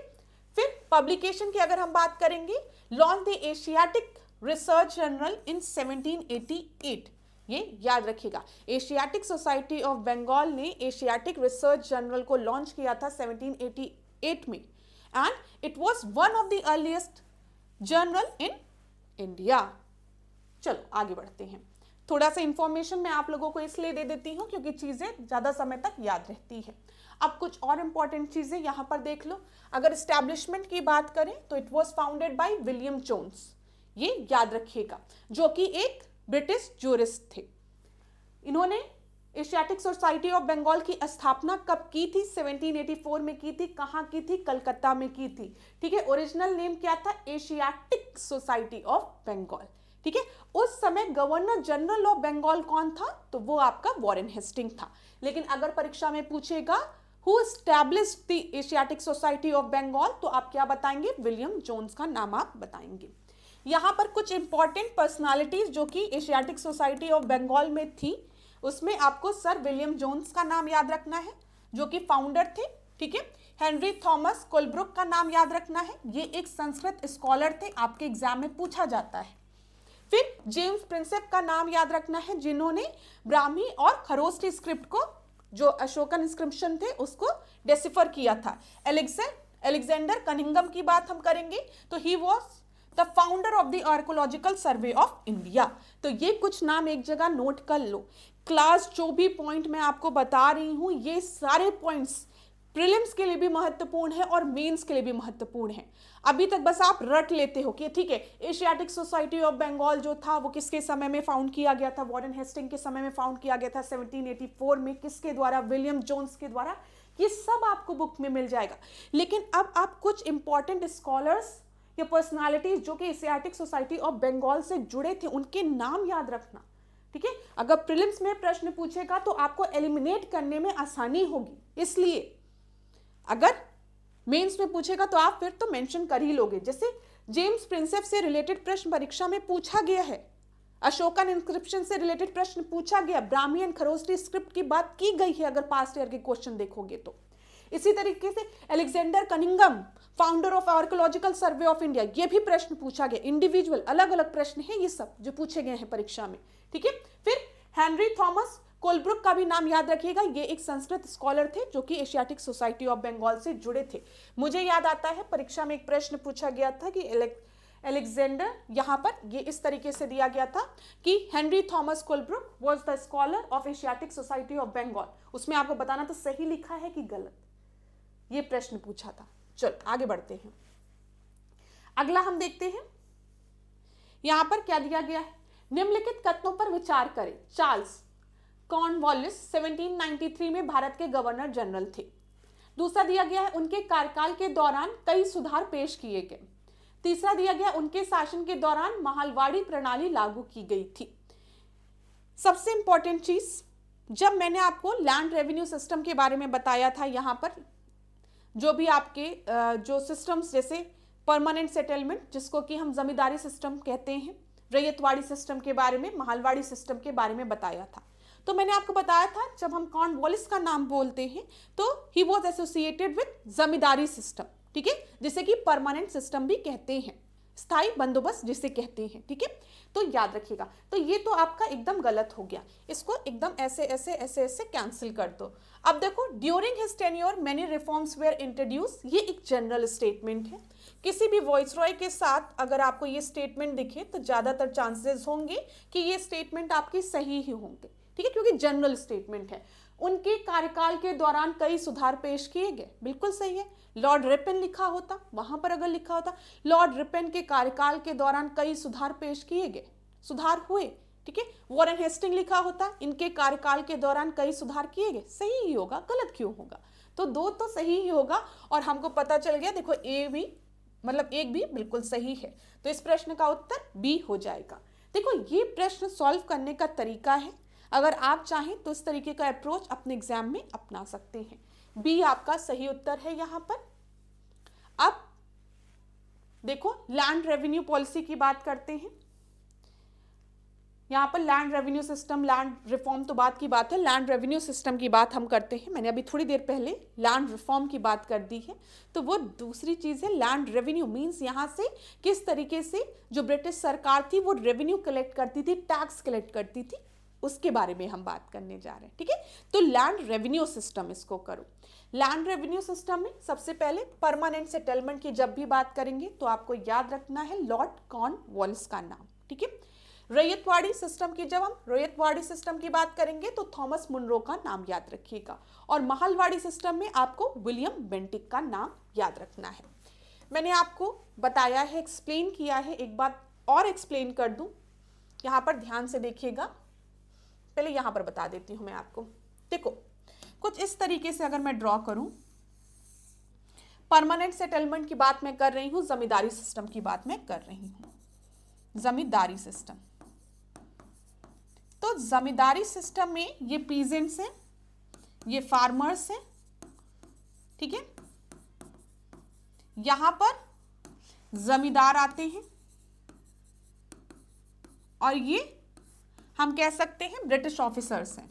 फिर पब्लिकेशन की अगर हम बात करेंगे, launch the Asiatic research journal in 1788, ये याद रखिएगा। एशियाटिक सोसाइटी ऑफ बंगाल ने एशियाटिक रिसर्च जर्नल को लॉन्च किया था 1788 में, and it was one of the earliest journal in India. चलो आगे बढ़ते हैं। थोड़ा सा इंफॉर्मेशन मैं आप लोगों को इसलिए दे देती हूँ क्योंकि चीजें ज्यादा समय तक याद रहती है। अब कुछ और इंपॉर्टेंट चीजें यहां पर देख लो। अगर एस्टैब्लिशमेंट की बात करें तो it was founded by William Jones, ये याद रखिएगा, जो कि एक ब्रिटिश जूरिस्ट थे। इन्होंने एशियाटिक सोसाइटी ऑफ बंगाल की स्थापना कब की थी? 1784 में की थी। कहाँ की थी? कलकत्ता में की थी, ठीक है। ओरिजिनल नेम क्या था? एशियाटिक सोसाइटी ऑफ बंगाल, ठीक है। उस समय गवर्नर जनरल ऑफ बंगाल कौन था? तो वो आपका वॉरेन हेस्टिंग था। लेकिन अगर परीक्षा में पूछेगा who established the Asiatic society of Bengal, तो आप क्या बताएंगे? विलियम जोन्स का नाम आप बताएंगे। यहाँ पर कुछ इंपॉर्टेंट पर्सनालिटीज जो कि एशियाटिक सोसाइटी ऑफ बंगाल में थी, उसमें आपको सर विलियम जोन्स का नाम याद रखना है, जो कि फाउंडर थे, ठीक है। हेनरी थॉमस कोलब्रुक का नाम याद रखना है, ये एक संस्कृत स्कॉलर थे, आपके एग्जाम में पूछा जाता है। फिर जेम्स प्रिंसेप का नाम याद रखना है, जिन्होंने ब्राह्मी और खरोष्टी स्क्रिप्ट को, जो अशोकन इंस्क्रिप्शन थे, उसको डेसिफर किया था। एलेक्जेंडर कनिंघम की बात हम करेंगे तो he was the founder of the archaeological survey of India. तो ये कुछ नाम एक जगह नोट कर लो। क्लास जो भी पॉइंट मैं आपको बता रही हूं, ये सारे पॉइंट्स प्रीलिम्स के लिए भी महत्वपूर्ण है और मेंस के लिए भी महत्वपूर्ण है। अभी तक बस आप रट लेते हो कि ठीक है, एशियाटिक सोसाइटी ऑफ बंगाल जो था वो किसके समय में फाउंड किया गया था, वॉरेन हेस्टिंग के समय में फाउंड किया गया था 1784 में, किसके द्वारा, विलियम जोन्स के द्वारा। ये सब आपको बुक में मिल जाएगा। लेकिन अब आप कुछ इंपॉर्टेंट स्कॉलर्स या पर्सनालिटीज जो कि एशियाटिक सोसाइटी ऑफ बंगाल से जुड़े थे, उनके नाम याद रखना, ठीक है। अगर प्रीलिम्स में प्रश्न पूछेगा तो आपको एलिमिनेट करने में आसानी होगी, इसलिए अगर मेंस में पूछेगा तो आप फिर तो मेंशन कर ही लोगे। जैसे जेम्स प्रिंसेप से रिलेटेड प्रश्न परीक्षा में पूछा गया है, अशोकन इंस्क्रिप्शन से रिलेटेड प्रश्न पूछा गया, ब्राह्मी एंड खरोष्टी स्क्रिप्ट की बात की गई है अगर पास्ट ईयर के क्वेश्चन देखोगे तो। इसी तरीके से Alexander Cunningham, founder of archaeological survey of India, ये भी प्रश्न पूछा गया। इंडिविजुअल अलग अलग प्रश्न है ये सब जो पूछे गए हैं परीक्षा में, ठीक है। फिर हेनरी थॉमस कोलब्रुक का भी नाम याद रखिएगा, ये एक संस्कृत स्कॉलर थे जो कि एशियाटिक सोसाइटी ऑफ बंगाल से जुड़े थे। मुझे याद आता है परीक्षा में एक प्रश्न पूछा गया था कि अलेक्जेंडर, यहां पर ये इस तरीके से दिया गया था कि Henry Thomas Colebrooke was the scholar of Asiatic society of Bengal. उसमें आपको बताना तो सही लिखा है कि गलत, ये प्रश्न पूछा था। चलो आगे बढ़ते हैं, अगला हम देखते हैं यहां पर क्या दिया गया है। निम्नलिखित कथनों पर विचार करें। चार्ल्स कॉर्नवालिस 1793 में भारत के गवर्नर जनरल थे। दूसरा दिया गया है उनके कार्यकाल के दौरान कई सुधार पेश किए गए। तीसरा दिया गया उनके शासन के दौरान महलवाड़ी प्रणाली लागू की गई थी। सबसे इंपॉर्टेंट चीज, जब मैंने आपको लैंड रेवेन्यू सिस्टम के बारे में बताया था, यहां पर जो भी आपके जो सिस्टम्स जैसे परमानेंट सेटलमेंट जिसको कि हम जमींदारी सिस्टम कहते हैं, रैयतवाड़ी सिस्टम के बारे में, महलवाड़ी सिस्टम के बारे में बताया था। तो मैंने आपको बताया था जब हम कॉर्नवालिस का नाम बोलते हैं तो he was associated with zamindari system, ठीक है, जिसे कि परमानेंट सिस्टम भी कहते हैं, स्थायी बंदोबस्त जिसे कहते हैं, ठीक है। तो याद रखिएगा। तो ये तो आपका एकदम गलत हो गया, इसको एकदम ऐसे ऐसे ऐसे ऐसे कैंसिल कर दो। अब देखो, during his tenure many reforms were introduce, ये एक जनरल स्टेटमेंट है। किसी भी वॉइसरॉय के साथ अगर आपको ये स्टेटमेंट दिखे तो ज्यादातर चांसेस होंगे कि ये स्टेटमेंट आपकी सही ही होंगे, ठीक है, क्योंकि जनरल स्टेटमेंट है। उनके कार्यकाल के दौरान कई सुधार पेश किए गए, बिल्कुल सही है। लॉर्ड रिपन लिखा होता, वहां पर अगर लिखा होता लॉर्ड रिपन के कार्यकाल के दौरान कई सुधार पेश किए गए, सुधार हुए, ठीक है। वॉरेन हेस्टिंग लिखा होता इनके कार्यकाल के दौरान कई सुधार किए गए, सही ही होगा, गलत क्यों होगा। तो दो तो सही ही होगा और हमको पता चल गया, देखो ए भी मतलब एक भी बिल्कुल सही है। तो इस प्रश्न का उत्तर बी हो जाएगा। देखो, ये प्रश्न सॉल्व करने का तरीका है, अगर आप चाहें तो इस तरीके का अप्रोच अपने एग्जाम में अपना सकते हैं। बी आपका सही उत्तर है यहां पर। अब देखो, लैंड रेवेन्यू पॉलिसी की बात करते हैं। यहां पर land revenue system, land reform तो बात की बात है, लैंड रेवेन्यू सिस्टम की बात हम करते हैं। मैंने अभी थोड़ी देर पहले लैंड रिफॉर्म की बात कर दी है, तो वो दूसरी चीज है। लैंड रेवेन्यू मींस यहां से किस तरीके से जो ब्रिटिश सरकार थी वो रेवेन्यू कलेक्ट करती थी, टैक्स कलेक्ट करती थी, उसके बारे में हम बात करने जा रहे हैं, ठीक है। तो लैंड रेवेन्यू सिस्टम इसको करो। लैंड रेवेन्यू सिस्टम में सबसे पहले परमानेंट सेटलमेंट की जब भी बात करेंगे तो आपको याद रखना है लॉर्ड कॉर्नवालिस का नाम, ठीक है। रैयतवाड़ी सिस्टम की जब हम रैयतवाड़ी सिस्टम की बात करेंगे तो थॉमस मुनरो का नाम याद रखिएगा, और महलवाड़ी सिस्टम में आपको विलियम बेंटिक का नाम याद रखना है। मैंने आपको बताया है, एक्सप्लेन किया है, एक बात और एक्सप्लेन कर दूं, यहां पर ध्यान से देखिएगा। पहले यहां पर बता देती हूं मैं आपको। देखो, कुछ इस तरीके से अगर मैं ड्रॉ करूं, परमानेंट सेटलमेंट की बात मैं कर रही हूं, जमींदारी सिस्टम की बात मैं कर रही हूं, जमींदारी सिस्टम। तो जमींदारी सिस्टम में ये पीजेंट्स हैं, ये फार्मर्स हैं, ठीक है। यहां पर जमींदार आते हैं और ये हम कह सकते हैं ब्रिटिश ऑफिसर्स हैं,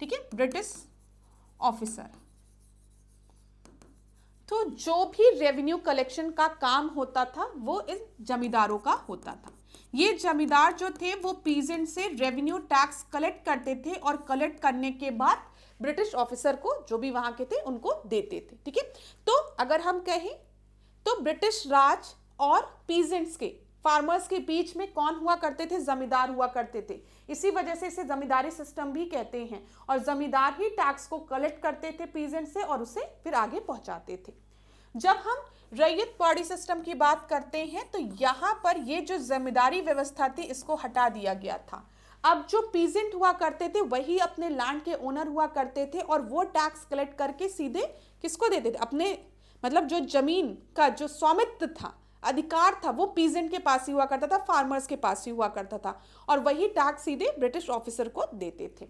ठीक है, ब्रिटिश ऑफिसर। तो जो भी रेवेन्यू कलेक्शन का काम होता था वो इन जमींदारों का होता था। ये जमींदार जो थे वो पीजेंट से रेवेन्यू टैक्स कलेक्ट करते थे और कलेक्ट करने के बाद ब्रिटिश ऑफिसर को, जो भी वहां के थे, उनको देते थे, ठीक है। तो अगर हम कहें तो ब्रिटिश राज और पीजेंट्स के, फार्मर्स के बीच में कौन हुआ करते थे? जमींदार हुआ करते थे। इसी वजह से इसे जमींदारी सिस्टम भी कहते हैं। और जमींदार ही टैक्स को कलेक्ट करते थे पीजेंट से और उसे फिर आगे पहुंचाते थे। जब हम रैयतवाड़ी सिस्टम की बात करते हैं तो यहां पर ये जो जमींदारी व्यवस्था थी इसको हटा दिया गया था। अब जो पीजेंट हुआ करते थे वही अपने लैंड के ओनर हुआ करते थे और वो टैक्स कलेक्ट करके सीधे किसको देते थे? अपने मतलब जो जमीन का जो स्वामित्व था, अधिकार था, वो पीजेंट के पास ही हुआ करता था, फार्मर्स के पास ही हुआ करता था और वही टैक्स सीधे ब्रिटिश ऑफिसर को देते थे।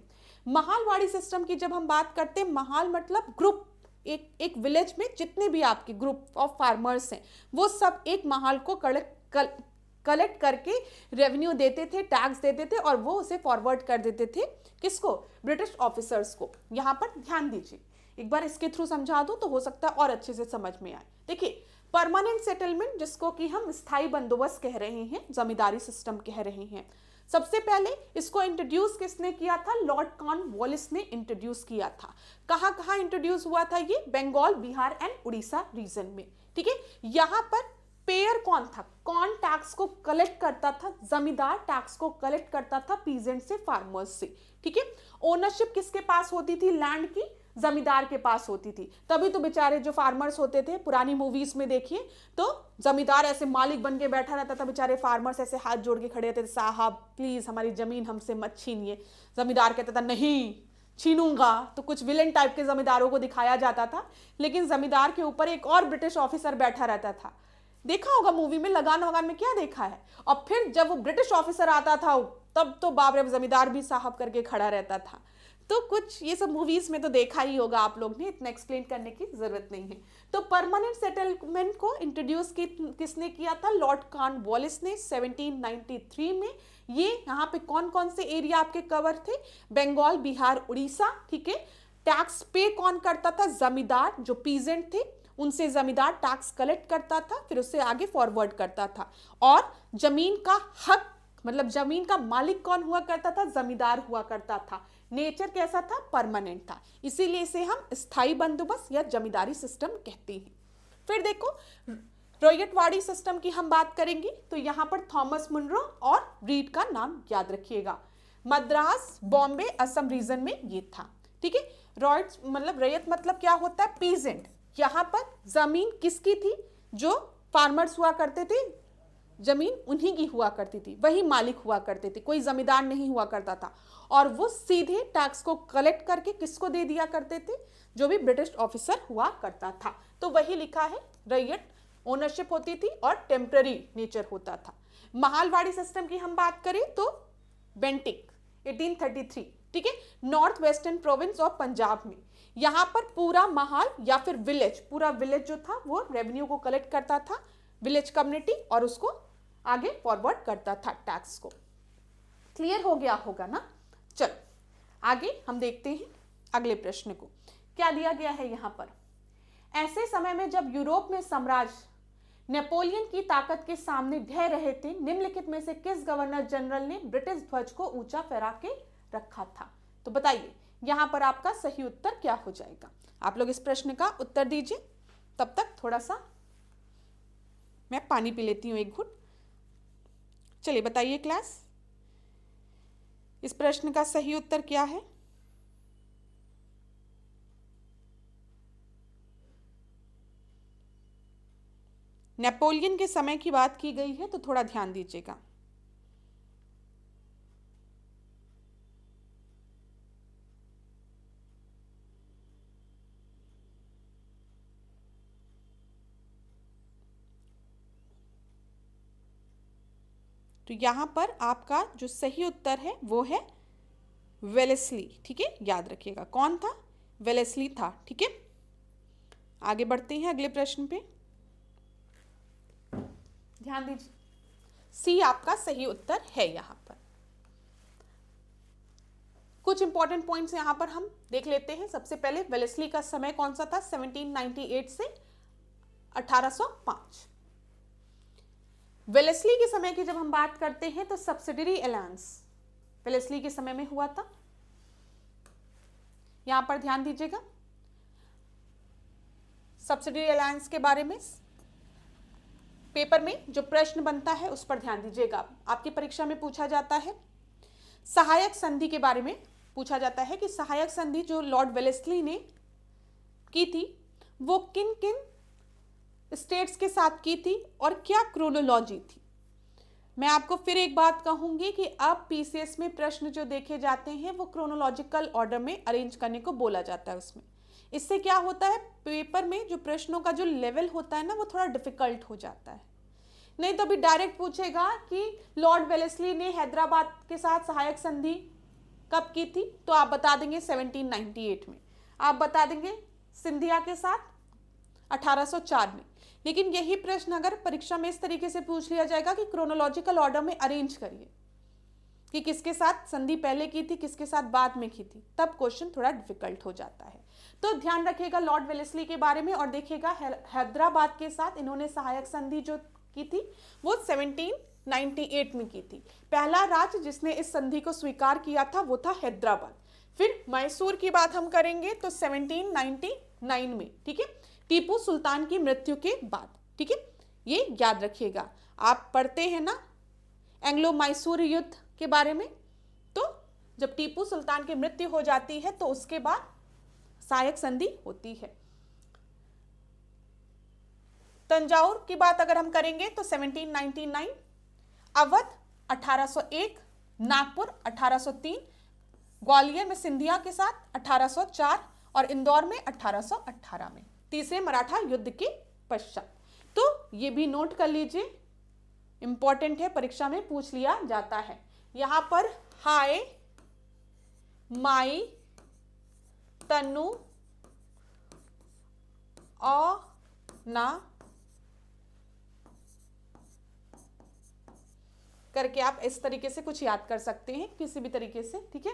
महालवाड़ी सिस्टम की जब हम बात करते हैं, महाल मतलब ग्रुप, एक विलेज में जितने भी आपके ग्रुप ऑफ फार्मर्स हैं वो सब एक महाल को कलेक्ट करके रेवेन्यू देते थे, टैक्स देते थे और वो उसे फॉरवर्ड कर देते थे किसको? ब्रिटिश ऑफिसर्स को। यहां पर ध्यान दीजिए, एक बार इसके थ्रू समझा दूं तो हो सकता है और अच्छे से समझ में आए। देखिए, परमानेंट सेटलमेंट जिसको कि हम स्थायी बंदोबस्त कह रहे हैं, जमींदारी सिस्टम कह रहे हैं, सबसे पहले इसको इंट्रोड्यूस किसने किया था? लॉर्ड कॉर्नवालिस ने इंट्रोड्यूस किया था। कहां कहां इंट्रोड्यूस हुआ था ये? बंगाल, बिहार एंड उड़ीसा रीजन में। ठीक है, यहां पर पेयर कौन था? कौन टैक्स को कलेक्ट करता था? जमींदार टैक्स को कलेक्ट करता था पीजेंट से, फार्मर्स से। ठीक है, ओनरशिप किसके पास होती थी लैंड की? जमींदार के पास होती थी। तभी तो बेचारे जो फार्मर्स होते थे, पुरानी मूवीज में देखिए तो जमींदार ऐसे मालिक बन के बैठा रहता था, बेचारे फार्मर्स ऐसे हाथ जोड़ के खड़े रहते थे, साहब प्लीज हमारी जमीन हमसे मत छीनिए। जमींदार कहता था नहीं छीनूंगा, तो कुछ विलेन टाइप के जमींदारों को दिखाया जाता था, लेकिन जमींदार के ऊपर एक और ब्रिटिश ऑफिसर बैठा रहता था। देखा होगा मूवी में, लगान वगान में क्या देखा है। और फिर जब वो ब्रिटिश ऑफिसर आता था तब तो बाप रे, जमींदार भी साहब करके खड़ा रहता था। तो कुछ ये सब मूवीज में तो देखा ही होगा आप लोग ने, इतना एक्सप्लेन करने की जरूरत नहीं है। तो परमानेंट सेटलमेंट को इंट्रोड्यूस किसने किया था? लॉर्ड कॉर्नवालिस ने 1793 में। ये यहाँ पे कौन कौन से एरिया आपके कवर थे? बंगाल, बिहार, उड़ीसा। ठीक है, टैक्स पे कौन करता था? जमींदार, जो पीजेंट थे उनसे जमींदार टैक्स कलेक्ट करता था, फिर उससे आगे फॉरवर्ड करता था। और जमीन का हक मतलब जमीन का मालिक कौन हुआ करता था? जमींदार हुआ करता था। नेचर कैसा था? परमानेंट था, इसीलिए इसे हम स्थायी बंदोबस्त या जमींदारी सिस्टम कहते हैं। फिर देखो, रैयतवाड़ी सिस्टम की हम बात करेंगे तो यहां पर थॉमस मुनरो और रीड का नाम याद रखिएगा। मद्रास, बॉम्बे, असम रीजन में ये था। ठीक है, रैयत मतलब क्या होता है? पीजेंट। यहां पर जमीन किसकी थी? जो फार्मर्स हुआ करते थे, जमीन उन्हीं की हुआ करती थी, वही मालिक हुआ करते थे, कोई जमींदार नहीं हुआ करता था। और वो सीधे टैक्स को कलेक्ट करके किसको दे दिया करते थे? जो भी ब्रिटिश ऑफिसर हुआ करता था। तो वही लिखा है, रैयत ओनरशिप होती थी और टेम्पररी नेचर होता था। महालवाड़ी सिस्टम की हम बात करें तो बेंटिक 1833, ठीक है, north western province of Punjab में। यहां पर पूरा महाल या फिर विलेज, पूरा विलेज जो था वो रेवेन्यू को कलेक्ट करता था, विलेज कम्युनिटी, और उसको आगे फॉरवर्ड करता था टैक्स को। क्लियर हो गया होगा ना? चलो आगे हम देखते हैं अगले प्रश्न को। क्या दिया गया है यहां पर? ऐसे समय में जब यूरोप में साम्राज्य नेपोलियन की ताकत के सामने ढह रहे थे, निम्नलिखित में से किस गवर्नर जनरल ने ब्रिटिश ध्वज को ऊंचा फहरा के रखा था? तो बताइए यहां पर आपका सही उत्तर क्या हो जाएगा? आप लोग इस प्रश्न का उत्तर दीजिए, तब तक थोड़ा सा मैं पानी पी लेती हूं, एक घूंट। चलिए बताइए क्लास, इस प्रश्न का सही उत्तर क्या है? नेपोलियन के समय की बात की गई है तो थोड़ा ध्यान दीजिएगा। तो यहां पर आपका जो सही उत्तर है वो है वेलेस्ली। ठीक है, याद रखिएगा कौन था? वेलेस्ली था। ठीक है, आगे बढ़ते हैं अगले प्रश्न पे, ध्यान दीजिए। सी आपका सही उत्तर है। यहां पर कुछ इंपॉर्टेंट पॉइंट्स यहां पर हम देख लेते हैं। सबसे पहले वेलेस्ली का समय कौन सा था? 1798 से 1805। वेलेस्ली के समय की जब हम बात करते हैं तो सब्सिडरी अलायंस वेलेस्ली के समय में हुआ था। यहां पर ध्यान दीजिएगा, सब्सिडरी अलायंस के बारे में पेपर में जो प्रश्न बनता है उस पर ध्यान दीजिएगा। आपकी परीक्षा में पूछा जाता है सहायक संधि के बारे में, पूछा जाता है कि सहायक संधि जो लॉर्ड वेलेस्ली ने की थी वो किन किन स्टेट्स के साथ की थी और क्या क्रोनोलॉजी थी। मैं आपको फिर एक बात कहूंगी कि अब पीसीएस में प्रश्न जो देखे जाते हैं वो क्रोनोलॉजिकल ऑर्डर में अरेंज करने को बोला जाता है उसमें। इससे क्या होता है, पेपर में जो प्रश्नों का जो लेवल होता है ना वो थोड़ा डिफिकल्ट हो जाता है। नहीं तो अभी डायरेक्ट पूछेगा कि लॉर्ड वेलेस्ली ने हैदराबाद के साथ सहायक संधि कब की थी, तो आप बता देंगे 1798 में, आप बता देंगे सिंधिया के साथ 1804 में। लेकिन यही प्रश्न अगर परीक्षा में इस तरीके से पूछ लिया जाएगा कि क्रोनोलॉजिकल ऑर्डर में अरेंज करिए कि किसके साथ संधि पहले की थी किसके साथ बाद में की थी, तब क्वेश्चन थोड़ा डिफिकल्ट हो जाता है। तो ध्यान रखिएगा लॉर्ड वेलेस्ली के बारे में और देखिएगा हैदराबाद के साथ इन्होंने सहायक संधि जो की थी वो 1798 में की थी। पहला राज्य जिसने इस संधि को स्वीकार किया था वो था हैदराबाद। फिर मैसूर की बात हम करेंगे तो 1799 में, ठीक है, टीपू सुल्तान की मृत्यु के बाद, ठीक है, ये याद रखिएगा। आप पढ़ते हैं ना एंग्लो मैसूर युद्ध के बारे में, तो जब टीपू सुल्तान की मृत्यु हो जाती है तो उसके बाद सहायक संधि होती है। तंजावुर की बात अगर हम करेंगे तो 1799, अवध 1801, नागपुर 1803, ग्वालियर में सिंधिया के साथ 1804 और इंदौर में 1818 में, तीसरे मराठा युद्ध के पश्चात। तो ये भी नोट कर लीजिए, इंपॉर्टेंट है, परीक्षा में पूछ लिया जाता है। यहां पर हाय, माई, तनु, औ, ना करके आप इस तरीके से कुछ याद कर सकते हैं किसी भी तरीके से, ठीक है।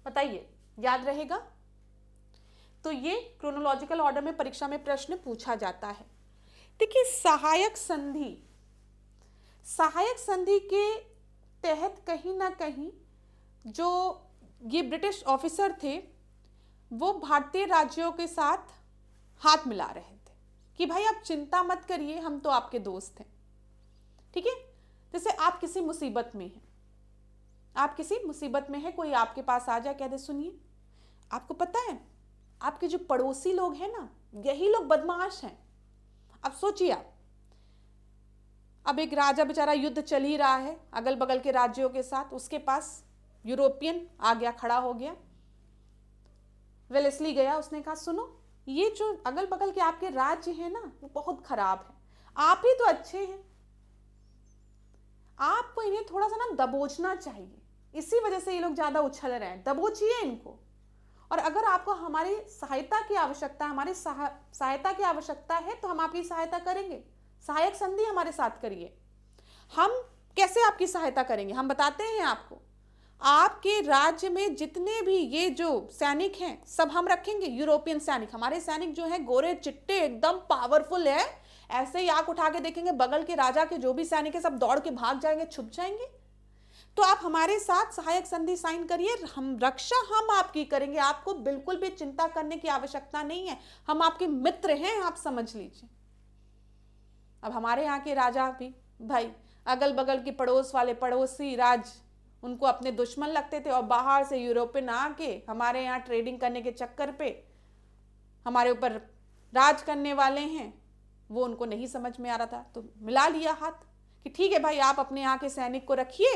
बताइए याद रहेगा। तो ये क्रोनोलॉजिकल ऑर्डर में परीक्षा में प्रश्न पूछा जाता है। देखिए सहायक संधि, सहायक संधि के तहत कहीं ना कहीं जो ये ब्रिटिश ऑफिसर थे वो भारतीय राज्यों के साथ हाथ मिला रहे थे कि भाई आप चिंता मत करिए, हम तो आपके दोस्त हैं, ठीक है। जैसे आप किसी मुसीबत में हैं, आप किसी मुसीबत में है, कोई आपके पास आ जाए कह दे सुनिए आपको पता है आपके जो पड़ोसी लोग हैं ना यही लोग बदमाश हैं। अब सोचिए आप, अब एक राजा बेचारा युद्ध चल ही रहा है अगल बगल के राज्यों के साथ, उसके पास यूरोपियन आ गया, खड़ा हो गया, वेलेस्ली गया, उसने कहा सुनो ये जो अगल बगल के आपके राज्य हैं ना वो बहुत खराब है, आप ही तो अच्छे हैं, आपको इन्हें थोड़ा सा ना दबोचना चाहिए, इसी वजह से ये लोग ज्यादा उछल रहे हैं, दबोचिए इनको। और अगर आपको हमारी सहायता की आवश्यकता, हमारी सहायता की आवश्यकता है तो हम आपकी सहायता करेंगे, सहायक संधि हमारे साथ करिए। हम कैसे आपकी सहायता करेंगे हम बताते हैं आपको। आपके राज्य में जितने भी ये जो सैनिक हैं सब हम रखेंगे, यूरोपियन सैनिक, हमारे सैनिक जो हैं गोरे चिट्टे एकदम पावरफुल है, ऐसे ही आंख उठा के देखेंगे बगल के राजा के जो भी सैनिक है सब दौड़ के भाग जाएंगे, छुप जाएंगे। तो आप हमारे साथ सहायक संधि साइन करिए, हम रक्षा हम आपकी करेंगे, आपको बिल्कुल भी चिंता करने की आवश्यकता नहीं है, हम आपके मित्र हैं, आप समझ लीजिए। अब हमारे यहाँ के राजा भी भाई अगल बगल के पड़ोस वाले पड़ोसी राज उनको अपने दुश्मन लगते थे और बाहर से यूरोपियन आके हमारे यहाँ ट्रेडिंग करने के चक्कर पे हमारे ऊपर राज करने वाले हैं, वो उनको नहीं समझ में आ रहा था तो मिला लिया हाथ कि ठीक है भाई आप अपने यहाँ के सैनिक को रखिए,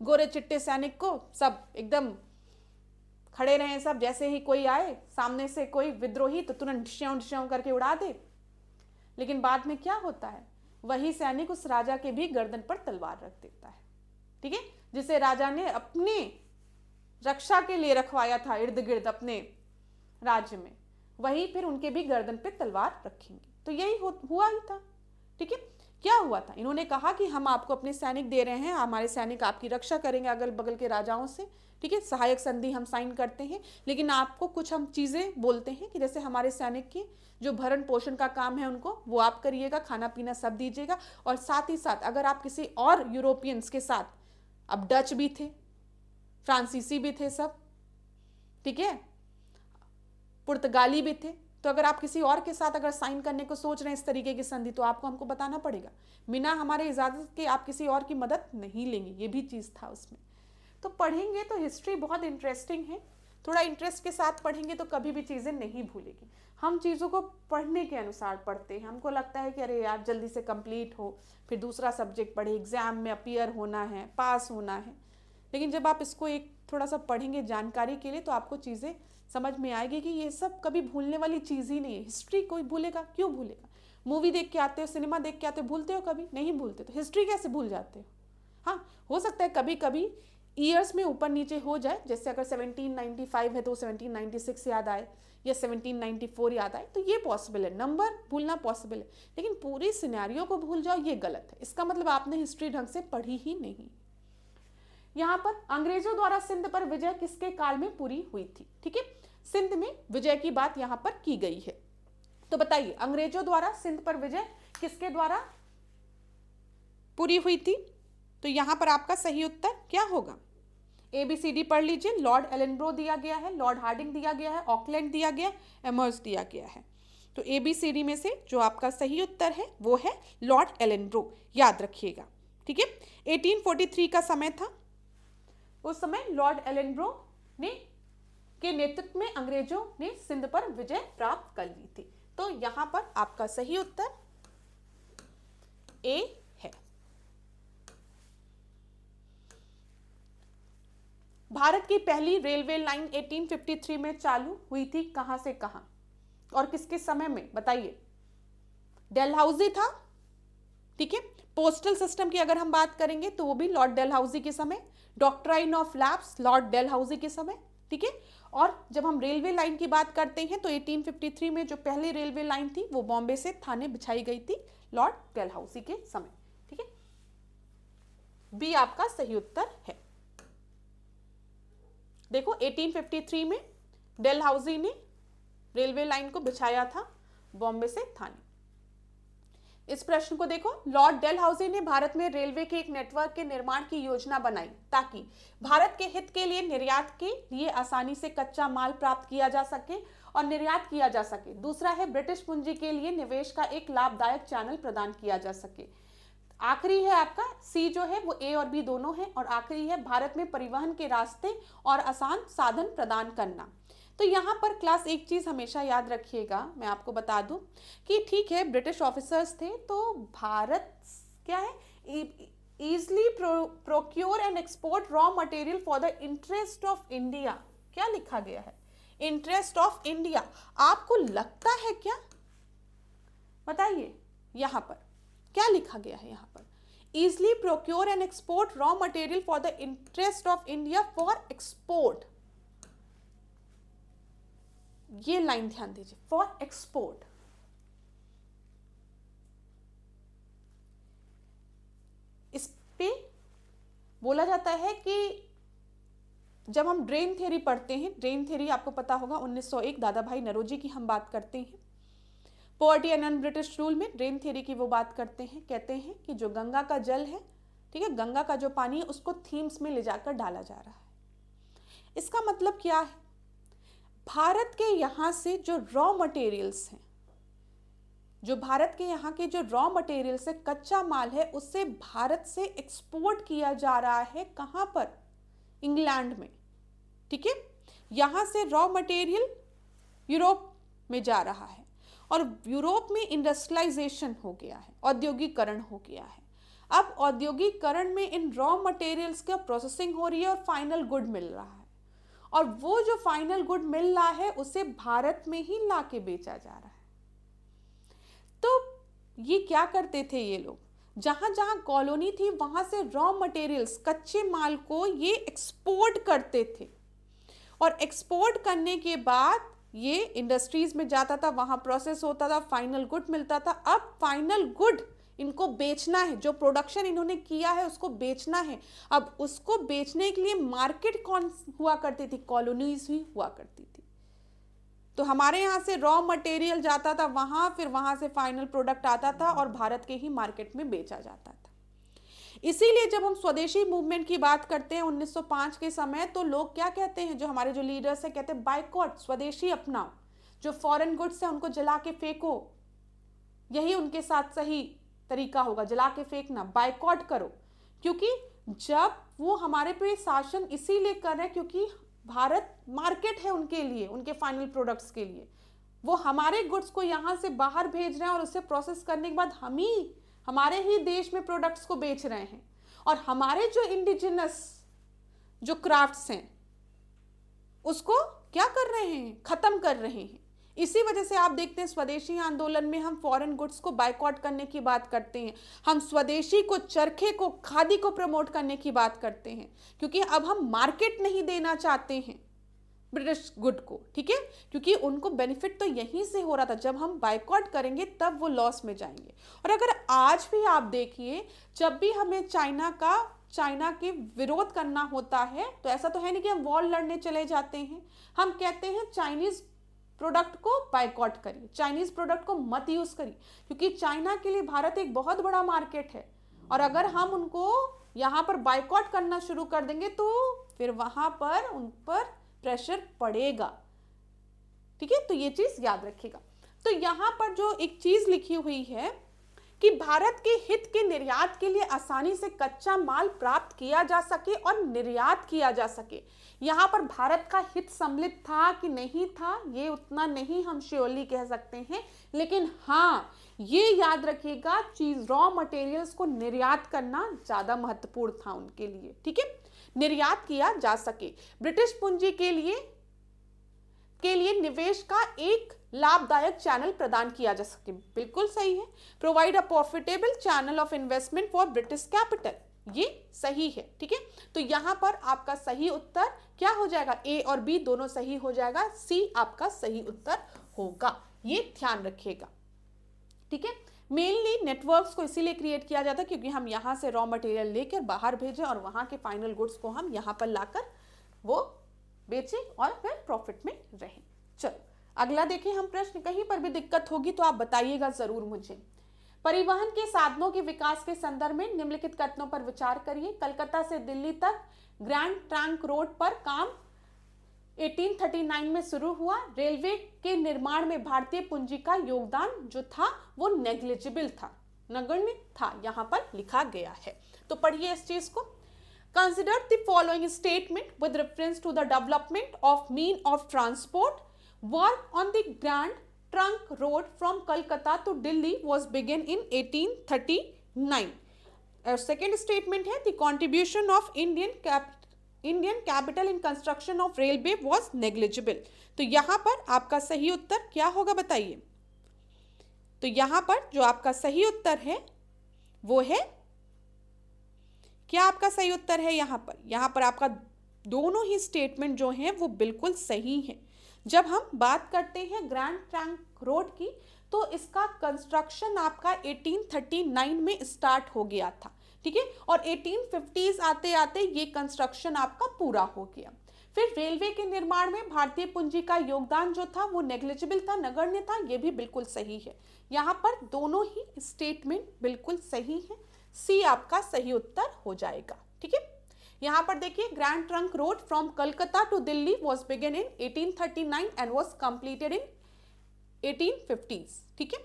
गोरे चिट्टे सैनिक को सब एकदम खड़े रहे, सब जैसे ही कोई आए सामने से कोई विद्रोही तो तुरंत ढिश्यां ढिश्यां करके उड़ा दे। लेकिन बाद में क्या होता है, वही सैनिक उस राजा के भी गर्दन पर तलवार रख देता है, ठीक है, जिसे राजा ने अपने रक्षा के लिए रखवाया था इर्द गिर्द अपने राज्य में, वही फिर उनके भी गर्दन पे तलवार रखेंगे। तो यही हुआ ही था, ठीक है। क्या हुआ था, इन्होंने कहा कि हम आपको अपने सैनिक दे रहे हैं, हमारे सैनिक आपकी रक्षा करेंगे अगल बगल के राजाओं से, ठीक है, सहायक संधि हम साइन करते हैं, लेकिन आपको कुछ हम चीजें बोलते हैं कि जैसे हमारे सैनिक की जो भरण पोषण का काम है उनको वो आप करिएगा, खाना पीना सब दीजिएगा, और साथ ही साथ अगर आप किसी और यूरोपियंस के साथ, अब डच भी थे, फ्रांसीसी भी थे सब, ठीक है, पुर्तगाली भी थे, तो अगर आप किसी और के साथ अगर साइन करने को सोच रहे हैं इस तरीके की संधि, तो आपको हमको बताना पड़ेगा। बिना हमारे इजाज़त के आप किसी और की मदद नहीं लेंगे, ये भी चीज़ था उसमें। तो पढ़ेंगे तो हिस्ट्री बहुत इंटरेस्टिंग है, थोड़ा इंटरेस्ट के साथ पढ़ेंगे तो कभी भी चीज़ें नहीं भूलेगी। हम चीज़ों को पढ़ने के अनुसार पढ़ते हैं, हमको लगता है कि अरे यार जल्दी से कंप्लीट हो, फिर दूसरा सब्जेक्ट पढ़े, एग्ज़ाम में अपीयर होना है, पास होना है। लेकिन जब आप इसको एक थोड़ा सा पढ़ेंगे जानकारी के लिए, तो आपको चीज़ें समझ में आएगी कि ये सब कभी भूलने वाली चीज़ ही नहीं है। हिस्ट्री कोई भूलेगा? क्यों भूलेगा? मूवी देख के आते हो, सिनेमा देख के आते हो, भूलते हो कभी? नहीं भूलते। तो हिस्ट्री कैसे भूल जाते हो? हाँ, हो सकता है कभी कभी ईयर्स में ऊपर नीचे हो जाए, जैसे अगर 1795 है तो 1796 याद आए, या 1794 याद आए, तो ये पॉसिबल है, नंबर भूलना पॉसिबल है। लेकिन पूरी सिनेरियो को भूल जाओ, ये गलत है। इसका मतलब आपने हिस्ट्री ढंग से पढ़ी ही नहीं। यहाँ पर अंग्रेजों द्वारा सिंध पर विजय किसके काल में पूरी हुई थी? ठीक है, सिंध में विजय की बात यहाँ पर की गई है। तो बताइए, अंग्रेजों द्वारा सिंध पर विजय किसके द्वारा पूरी हुई थी? तो यहाँ पर आपका सही उत्तर क्या होगा? ABCD पढ़ लीजिए। लॉर्ड एलनब्रो दिया गया है, लॉर्ड हार्डिंग दिया गया है, ऑकलैंड दिया गया, एमर्स दिया गया है। तो ABCD में से जो आपका सही उत्तर है वो है लॉर्ड एलनब्रो, याद रखिएगा। ठीक है, 1843 का समय था। उस समय लॉर्ड एलनब्रो ने के नेतृत्व में अंग्रेजों ने सिंध पर विजय प्राप्त कर ली थी। तो यहां पर आपका सही उत्तर ए है। भारत की पहली रेलवे लाइन 1853 में चालू हुई थी, कहां से कहां और किसके समय में? बताइए। डेलहाउजी था। ठीक है, पोस्टल सिस्टम की अगर हम बात करेंगे तो वो भी लॉर्ड डेलहाउजी के समय, doctrine of lapse Lord Dalhousie के समय। ठीक है, और जब हम रेलवे लाइन की बात करते हैं तो 1853 में जो पहली रेलवे लाइन थी वो बॉम्बे से थाने बिछाई गई थी लॉर्ड डेलहाउजी के समय। ठीक है, बी आपका सही उत्तर है। देखो, 1853 में डेलहाउजी ने रेलवे लाइन को बिछाया था बॉम्बे से थाने। इस प्रश्न को देखो, लॉर्ड डेलहाउजी ने भारत में रेलवे के एक नेटवर्क के निर्माण की योजना बनाई ताकि भारत के हित के लिए निर्यात के लिए आसानी से कच्चा माल प्राप्त किया जा सके और निर्यात किया जा सके। दूसरा है ब्रिटिश पूंजी के लिए निवेश का एक लाभदायक चैनल प्रदान किया जा सके। आखिरी है आपका सी जो है वो ए और बी दोनों है, और आखिरी है भारत में परिवहन के रास्ते और आसान साधन प्रदान करना। तो यहाँ पर क्लास एक चीज़ हमेशा याद रखिएगा, मैं आपको बता दूं कि ठीक है ब्रिटिश ऑफिसर्स थे, तो भारत क्या है, easily procure and export raw material for the interest of India. क्या लिखा गया है? Interest of India. आपको लगता है क्या? बताइए यहाँ पर क्या लिखा गया है? यहाँ पर easily procure and export raw material for the interest of India for export. ये लाइन ध्यान दीजिए, फॉर एक्सपोर्ट। इस पे बोला जाता है कि जब हम ड्रेन थ्योरी पढ़ते हैं, ड्रेन थ्योरी आपको पता होगा 1901 दादा भाई नौरोजी की हम बात करते हैं। Poverty and non British rule में ड्रेन थ्योरी की वो बात करते हैं, कहते हैं कि जो गंगा का जल है, ठीक है, गंगा का जो पानी है उसको थीम्स में ले जाकर डाला जा रहा है। इसका मतलब क्या है? भारत के यहाँ से जो रॉ मटेरियल्स हैं, जो भारत के यहाँ के जो रॉ मटेरियल्स है, कच्चा माल है, उससे भारत से एक्सपोर्ट किया जा रहा है। कहाँ पर? इंग्लैंड में। ठीक है, यहाँ से रॉ मटेरियल यूरोप में जा रहा है और यूरोप में इंडस्ट्रियलाइजेशन हो गया है, औद्योगिकरण हो गया है। अब औद्योगिकरण में इन रॉ मटेरियल्स का प्रोसेसिंग हो रही है और फाइनल गुड मिल रहा है, और वो जो फाइनल गुड मिल रहा है उसे भारत में ही लाके बेचा जा रहा है। तो ये क्या करते थे ये लोग? जहां जहां कॉलोनी थी वहां से रॉ मटेरियल्स, कच्चे माल को ये एक्सपोर्ट करते थे, और एक्सपोर्ट करने के बाद ये इंडस्ट्रीज में जाता था, वहां प्रोसेस होता था, फाइनल गुड मिलता था। अब फाइनल गुड इनको बेचना है, जो प्रोडक्शन इन्होंने किया है उसको बेचना है। अब उसको बेचने के लिए मार्केट कौन हुआ करती थी? कॉलोनीज ही हुआ करती थी। तो हमारे यहाँ से रॉ मटेरियल जाता था वहां, फिर वहां से फाइनल प्रोडक्ट आता था और भारत के ही मार्केट में बेचा जाता था। इसीलिए जब हम स्वदेशी मूवमेंट की बात करते हैं 1905 के समय, तो लोग क्या कहते हैं, जो हमारे जो लीडर्स हैं, कहते हैं बायकॉट, स्वदेशी अपनाओ। जो फॉरेन गुड्स है उनको जला के फेंको, यही उनके साथ सही तरीका होगा, जला के फेंकना, बायकॉट करो। क्योंकि जब वो हमारे पे शासन इसीलिए कर रहे हैं क्योंकि भारत मार्केट है उनके लिए, उनके फाइनल प्रोडक्ट्स के लिए। वो हमारे गुड्स को यहाँ से बाहर भेज रहे हैं और उसे प्रोसेस करने के बाद हमारे ही देश में प्रोडक्ट्स को बेच रहे हैं। और हमारे जो इंडिजिनस जो क्राफ्ट्स हैं उसको क्या कर रहे हैं, खत्म कर रहे हैं। इसी वजह से आप देखते हैं स्वदेशी आंदोलन में हम फॉरेन गुड्स को बायकॉट करने की बात करते हैं, हम स्वदेशी को, चरखे को, खादी को प्रमोट करने की बात करते हैं, क्योंकि अब हम मार्केट नहीं देना चाहते हैं ब्रिटिश गुड को, ठीक है, क्योंकि उनको बेनिफिट तो यहीं से हो रहा था। जब हम बायकॉट करेंगे तब वो लॉस में जाएंगे। और अगर आज भी आप देखिए, जब भी हमें चाइना के विरोध करना होता है तो ऐसा तो है नहीं कि हम वॉर लड़ने चले जाते हैं, हम कहते हैं चाइनीज प्रोडक्ट को बायकॉट करिए, चाइनीज प्रोडक्ट को मत यूज करिए, क्योंकि चाइना के लिए भारत एक बहुत बड़ा मार्केट है। और अगर हम उनको यहाँ पर बायकॉट करना शुरू कर देंगे तो फिर वहां पर उन पर प्रेशर पड़ेगा, ठीक है, तो ये चीज याद रखिएगा। तो यहाँ पर जो एक चीज लिखी हुई है कि भारत के हित के निर्यात के लिए आसानी से कच्चा माल प्राप्त किया जा सके और निर्यात किया जा सके। यहाँ पर भारत का हित सम्मिलित था कि नहीं था, ये उतना नहीं हम श्योरली कह सकते हैं, लेकिन हाँ ये याद रखिएगा चीज रॉ मटेरियल्स को निर्यात करना ज्यादा महत्वपूर्ण था उनके लिए, ठीक है, निर्यात किया जा सके। ब्रिटिश पूंजी के लिए निवेश का एक लाभदायक चैनल प्रदान किया जा सके, बिल्कुल सही है। Provide a profitable channel of investment for British capital, ये सही है, ठीक है। तो यहां पर आपका सही उत्तर क्या हो जाएगा, ए और बी दोनों सही हो जाएगा, सी आपका सही उत्तर होगा, ये ध्यान रखिएगा, ठीक है। मेनली नेटवर्क्स को इसीलिए क्रिएट किया जाता है क्योंकि हम यहाँ से रॉ मटेरियल लेकर बाहर भेजें और वहां के फाइनल गुड्स को हम यहाँ पर लाकर वो बेचें और फिर प्रॉफिट में रहें। चलो अगला देखें हम प्रश्न, कहीं पर भी दिक्कत होगी तो आप बताइएगा जरूर मुझे। परिवहन के साधनों के विकास के संदर्भ में निम्नलिखित कथनों पर विचार करिए। कलकत्ता से दिल्ली तक ग्रैंड ट्रंक रोड पर काम 1839 में शुरू हुआ। रेलवे के निर्माण में भारतीय पूंजी का योगदान जो था वो नेग्लिजिबल था, नगण्य था, यहां पर लिखा गया है। तो पढ़िए इस चीज को। Consider the following statement with reference to the development of mean of transport. Work on the Grand Trunk Road from Calcutta to Delhi was begun in 1839. Second statement है the contribution of Indian capital in construction of railway was negligible. तो यहाँ पर आपका सही उत्तर क्या होगा बताइए। तो यहाँ पर जो आपका सही उत्तर है वो है, क्या आपका सही उत्तर है यहाँ पर आपका दोनों ही स्टेटमेंट जो हैं वो बिल्कुल सही हैं। जब हम बात करते हैं ग्रैंड ट्रंक रोड की तो इसका कंस्ट्रक्शन आपका 1839 में स्टार्ट हो गया था, ठीक है, और 1850s आते आते ये कंस्ट्रक्शन आपका पूरा हो गया। फिर रेलवे के निर्माण में भारतीय पूंजी का योगदान जो था वो नेग्लिजिबल था, नगण्य था, ये भी बिल्कुल सही है। यहाँ पर दोनों ही स्टेटमेंट बिल्कुल सही है, सी आपका सही उत्तर हो जाएगा, ठीक है। यहां पर देखिए Grand Trunk Road from Calcutta to Delhi was begin in 1839 and was completed in 1850s, ठीक है।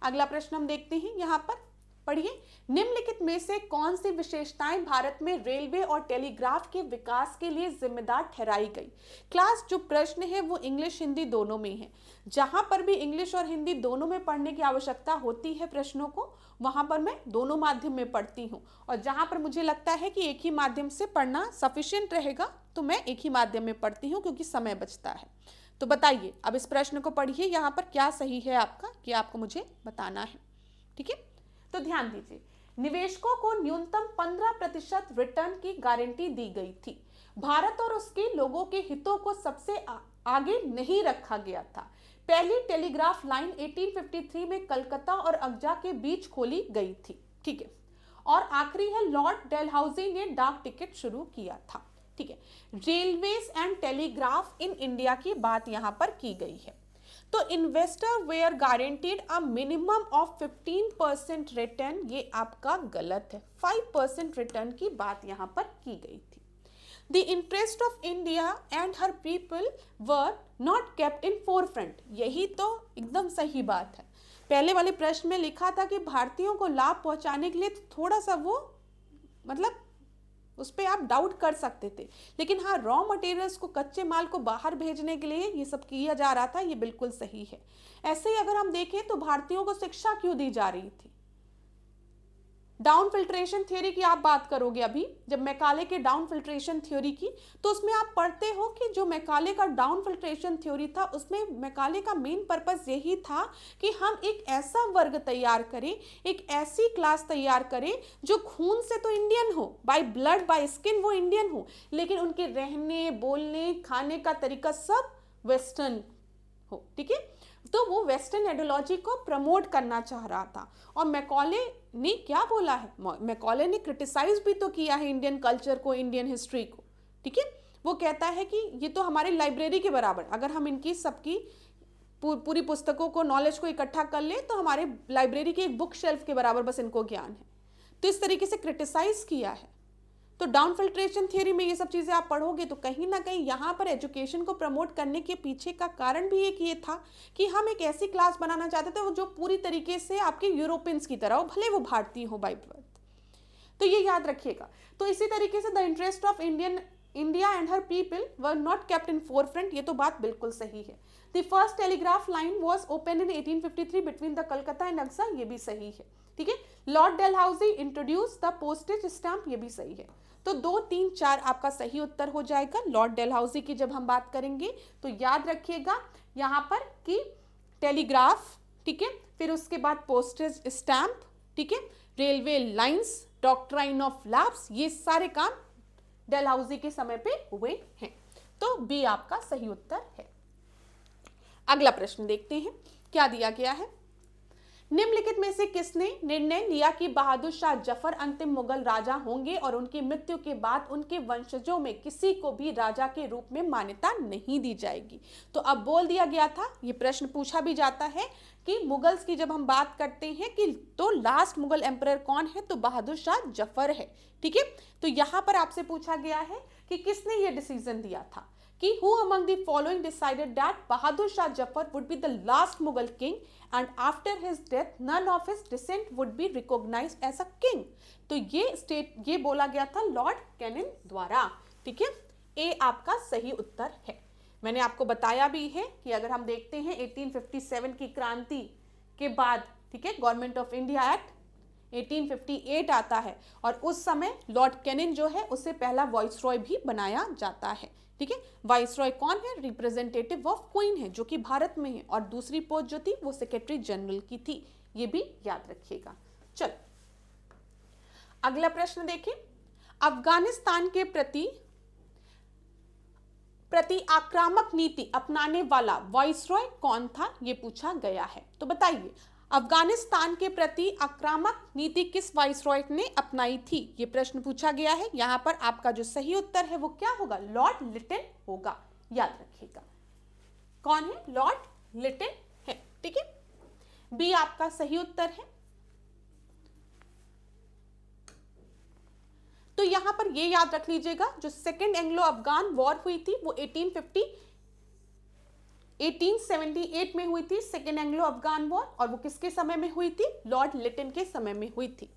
अगला प्रश्न हम देखते हैं, यहां पर पढ़िए। निम्नलिखित में से कौन सी विशेषताएं भारत में रेलवे और टेलीग्राफ के विकास के लिए जिम्मेदार ठहराई गई। क्लास जो प्रश्न है वो इंग्लिश हिंदी दोनों में है। जहां पर भी इंग्लिश और हिंदी दोनों में पढ़ने की आवश्यकता होती है प्रश्नों को, वहां पर मैं दोनों माध्यम में पढ़ती हूँ, और जहां पर मुझे लगता है कि एक ही माध्यम से पढ़ना सफिशिएंट रहेगा तो मैं एक ही माध्यम में पढ़ती हूँ क्योंकि समय बचता है। तो बताइए अब इस प्रश्न को पढ़िए, यहाँ पर क्या सही है आपका, कि आपको मुझे बताना है, ठीक है। तो ध्यान दीजिए, निवेशकों को न्यूनतम 15% रिटर्न की गारंटी दी गई थी। भारत और उसके लोगों के हितों को सबसे आगे नहीं रखा गया था। पहली टेलीग्राफ लाइन 1853 में कलकत्ता और अगजा के बीच खोली गई थी, ठीक है। और आखिरी है लॉर्ड डेलहाउसी ने डाक टिकट शुरू किया था, ठीक है। Railways and telegraph in India की बात यहां पर की गई है। तो investor were guaranteed a minimum of 15% return, ये आपका गलत है। 5% रिटर्न की बात यहां पर की गई थी। The interest of India and her people were not kept in forefront. यही तो एकदम सही बात है। पहले वाले प्रश्न में लिखा था कि भारतीयों को लाभ पहुंचाने के लिए थोड़ा सा वो मतलब उस पर आप डाउट कर सकते थे, लेकिन हाँ रॉ मटेरियल्स को, कच्चे माल को बाहर भेजने के लिए ये सब किया जा रहा था, ये बिल्कुल सही है। ऐसे ही अगर हम देखें तो भारतीयों को शिक्षा क्यों दी जा रही थी? डाउन फिल्ट्रेशन थ्योरी की आप बात करोगे अभी, जब मैकाले के डाउन फिल्ट्रेशन थ्योरी की, तो उसमें आप पढ़ते हो कि जो मैकाले का डाउन फिल्ट्रेशन थ्योरी था उसमें मैकाले का मेन पर्पस यही था कि हम एक ऐसा वर्ग तैयार करें, एक ऐसी क्लास तैयार करें जो खून से तो इंडियन हो, बाय ब्लड बाय स्किन वो इंडियन हो, लेकिन उनके रहने, बोलने, खाने का तरीका सब वेस्टर्न हो, ठीक है। तो वो वेस्टर्न आइडियोलॉजी को प्रमोट करना चाह रहा था। और मैकॉले ने क्या बोला है, मैकॉले ने क्रिटिसाइज भी तो किया है इंडियन कल्चर को, इंडियन हिस्ट्री को, ठीक है। वो कहता है कि ये तो हमारी लाइब्रेरी के बराबर, अगर हम इनकी सबकी पूरी पुस्तकों को, नॉलेज को इकट्ठा कर ले तो हमारे लाइब्रेरी की एक बुक शेल्फ के बराबर बस इनको ज्ञान है। तो इस तरीके से क्रिटिसाइज किया है। तो डाउन फिल्ट्रेशन थ्योरी में ये सब चीज़ें आप पढ़ोगे तो कहीं ना कहीं यहाँ पर एजुकेशन को प्रमोट करने के पीछे का कारण भी एक ये था कि हम एक ऐसी क्लास बनाना चाहते थे वो जो पूरी तरीके से आपके यूरोपियंस की तरह हो, भले वो भारतीय हो बाय बर्थ। तो ये याद रखिएगा। तो इसी तरीके से the interest of India and her people were not kept in forefront, ये तो बात बिल्कुल सही है। The first telegraph line was open in 1853 between the Calcutta and Agra, ये भी सही है, ठीक है। Lord Dalhousie introduce the postage stamp, ये भी सही है। तो 2, 3, 4 आपका सही उत्तर हो जाएगा। लॉर्ड डेलहाउसी की जब हम बात करेंगे तो याद रखिएगा यहाँ पर कि टेलीग्राफ, ठीक है, फिर उसके बाद पोस्टेज स्टैंप, ठीक है, railway lines, doctrine of labs, ये सारे काम डेलहाउसी के समय पे हुए हैं। तो बी आपका सही उत्तर है। अगला प्रश्न देखते हैं क्या दिया गया है। निम्नलिखित में से किसने निर्णय लिया कि बहादुर शाह जफर अंतिम मुगल राजा होंगे और उनकी मृत्यु के बाद उनके वंशजों में किसी को भी राजा के रूप में मान्यता नहीं दी जाएगी? तो अब बोल दिया गया था, ये प्रश्न पूछा भी जाता है कि मुगल्स की जब हम बात करते हैं कि तो लास्ट मुगल एम्परर कौन है, तो बहादुर शाह जफर है, ठीक है। तो यहाँ पर आपसे पूछा गया है कि किसने ये डिसीजन दिया था कि who among the following decided that Bahadur Shah Jafar would be the last Mughal king and after his death none of his descent would be recognized as a king? तो ये बोला गया था लॉर्ड कैनिन द्वारा, ठीक है। ए आपका सही उत्तर है। मैंने आपको बताया भी है कि अगर हम देखते हैं 1857 की क्रांति के बाद, ठीक है, गवर्नमेंट ऑफ इंडिया एक्ट 1858 आता है और उस समय लॉर्ड कैनिन जो है उसे पहला वाइसरॉय भी बनाया जाता है, ठीक है। वाइसरॉय कौन है? रिप्रेजेंटेटिव ऑफ क्वीन है, जो कि भारत में है, और दूसरी पोस्ट जो थी वो सेक्रेटरी जनरल की थी, ये भी याद रखिएगा। चलो अगला प्रश्न देखें। अफगानिस्तान के प्रति आक्रामक नीति अपनाने वाला वाइसरॉय कौन था, ये पूछा गया है। तो बताइए अफगानिस्तान के प्रति आक्रामक नीति किस वाइसरॉय ने अपनाई थी, ये प्रश्न पूछा गया है। यहाँ पर आपका जो सही उत्तर है वो क्या होगा? लॉर्ड लिटन होगा, याद रखिएगा। कौन है? लॉर्ड लिटन है, ठीक है। बी आपका सही उत्तर है। तो यहां पर ये याद रख लीजिएगा, जो सेकेंड एंग्लो अफगान वॉर हुई थी वो 1878 में हुई थी, सेकेंड एंग्लो अफगान वॉर, और वो किसके समय में हुई थी? लॉर्ड लिटन के समय में हुई थी।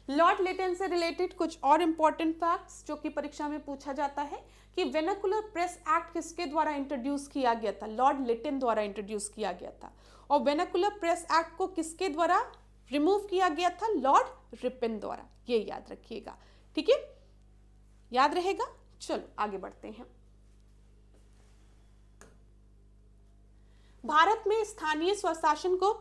लॉर्ड लिटन से रिलेटेड कुछ और इंपॉर्टेंट फैक्ट्स जो कि परीक्षा में पूछा जाता है कि वेर्नाकुलर प्रेस एक्ट किसके द्वारा इंट्रोड्यूस किया गया था? लॉर्ड लिटन द्वारा इंट्रोड्यूस किया गया था। और वेर्नाकुलर प्रेस एक्ट को किसके द्वारा रिमूव किया गया था? लॉर्ड रिपन द्वारा, ये याद रखिएगा, ठीक है, याद रहेगा। चलो आगे बढ़ते हैं। भारत में स्थानीय स्वशासन को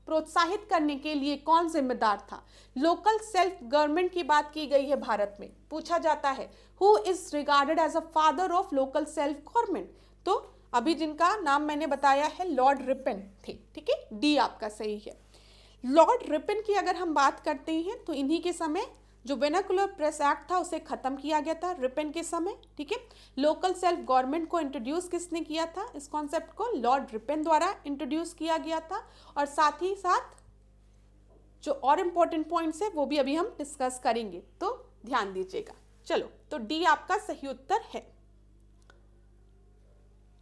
प्रोत्साहित करने के लिए कौन जिम्मेदार था? लोकल सेल्फ गवर्नमेंट की बात की गई है भारत में, पूछा जाता है who is regarded as a father of local self government? तो अभी जिनका नाम मैंने बताया है लॉर्ड रिपन थे, ठीक है, डी आपका सही है। लॉर्ड रिपन की अगर हम बात करते हैं तो इन्हीं के समय जो वेर्नाकुलर प्रेस एक्ट था उसे खत्म किया गया था रिपन के समय, ठीक है। लोकल सेल्फ गवर्नमेंट को इंट्रोड्यूस किसने किया था? इस कॉन्सेप्ट को लॉर्ड रिपन द्वारा इंट्रोड्यूस किया गया था। और साथ ही साथ जो और इम्पोर्टेंट पॉइंट्स है वो भी अभी हम डिस्कस करेंगे, तो ध्यान दीजिएगा। चलो, तो डी आपका सही उत्तर है।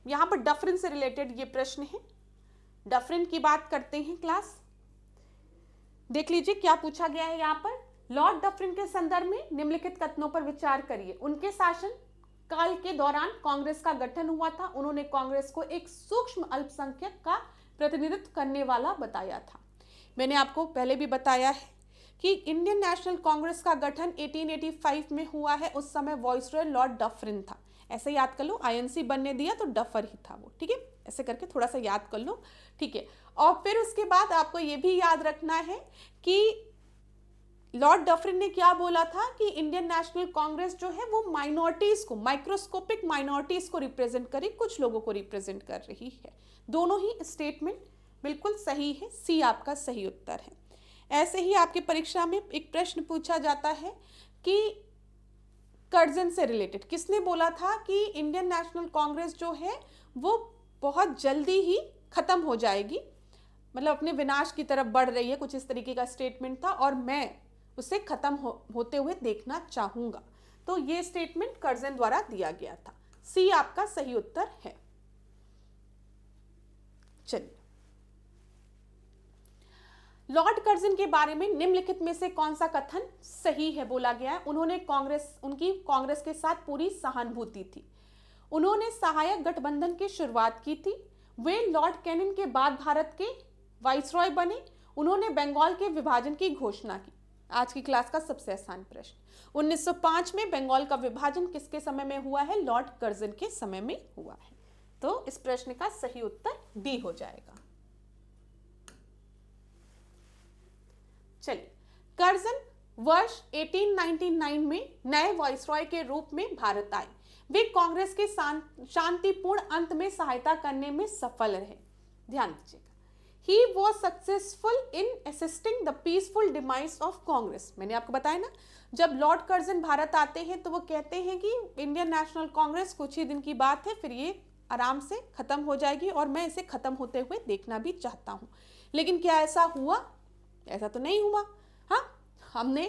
यहां पर डफरिन से रिलेटेड ये प्रश्न है। डफरिन की बात करते हैं क्लास। देख लीजिए क्या पूछा गया है यहाँ पर। लॉर्ड डफरिन के संदर्भ में निम्नलिखित कथनों पर विचार करिए। उनके शासन काल के दौरान कांग्रेस का गठन हुआ था। उन्होंने कांग्रेस को एक सूक्ष्म अल्पसंख्यक का प्रतिनिधित्व करने वाला बताया था। मैंने आपको पहले भी बताया है कि इंडियन नेशनल कांग्रेस का गठन 1885 में हुआ है। उस समय वाइसरॉय लॉर्ड डफरिन था। ऐसे याद कर लो, आईएनसी बनने दिया तो डफर ही था वो, ठीक है। ऐसे करके थोड़ा सा याद कर लो, ठीक है। और फिर उसके बाद आपको ये भी याद रखना है कि लॉर्ड डफरिन ने क्या बोला था कि इंडियन नेशनल कांग्रेस जो है वो माइनॉरिटीज को, माइक्रोस्कोपिक माइनॉरिटीज को रिप्रेजेंट करी, कुछ लोगों को रिप्रेजेंट कर रही है। दोनों ही स्टेटमेंट बिल्कुल सही है। सी आपका सही उत्तर है। ऐसे ही आपकी परीक्षा में एक प्रश्न पूछा जाता है कि कर्जन से रिलेटेड किसने बोला था कि इंडियन नेशनल कांग्रेस जो है वो बहुत जल्दी ही खत्म हो जाएगी, मतलब अपने विनाश की तरफ बढ़ रही है, कुछ इस तरीके का स्टेटमेंट था, और मैं उसे खत्म होते हुए देखना चाहूंगा। तो ये स्टेटमेंट कर्जन द्वारा दिया गया था। सी आपका सही उत्तर है। चलिए, लॉर्ड कर्जन के बारे में निम्नलिखित में से कौन सा कथन सही है बोला गया है। उन्होंने उनकी कांग्रेस के साथ पूरी सहानुभूति थी। उन्होंने सहायक गठबंधन की शुरुआत की थी। वे लॉर्ड कैनिंग के बाद भारत के वाइसरॉय बने। उन्होंने बंगाल के विभाजन की घोषणा की। आज की क्लास का सबसे आसान प्रश्न, 1905 में बंगाल का विभाजन किसके समय में हुआ है? लॉर्ड कर्जन के समय में हुआ है। तो इस प्रश्न का सही उत्तर डी हो जाएगा। चलिए, कर्जन वर्ष 1899 में नए वाइसरॉय के रूप में भारत आए। वे कांग्रेस के शांतिपूर्ण अंत में सहायता करने में सफल रहे। ध्यान दीजिएगा, He was successful in assisting the peaceful demise of Congress। मैंने आपको बताया ना, जब लॉर्ड कर्जन भारत आते हैं तो वो कहते हैं कि इंडियन नेशनल कांग्रेस कुछ ही दिन की बात है, फिर ये आराम से खत्म हो जाएगी और मैं इसे खत्म होते हुए देखना भी चाहता हूँ। लेकिन क्या ऐसा हुआ? ऐसा तो नहीं हुआ। हाँ, हमने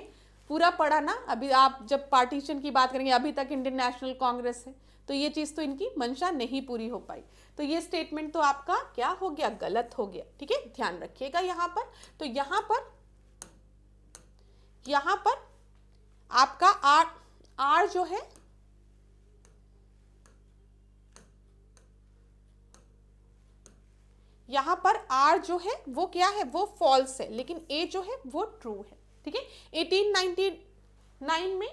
पूरा पढ़ा ना। अभी आप जब पार्टीशन की बात करेंगे, अभी तक इंडियन नेशनल कांग्रेस है, तो ये चीज़ तो इनकी मंशा नहीं पूरी हो पाई। तो ये स्टेटमेंट तो आपका क्या हो गया? गलत हो गया, ठीक है। ध्यान रखिएगा यहाँ पर। तो यहाँ पर आपका आर जो है, यहाँ पर आर जो है वो क्या है? वो फॉल्स है, लेकिन ए जो है वो ट्रू है, ठीक है। 1899 में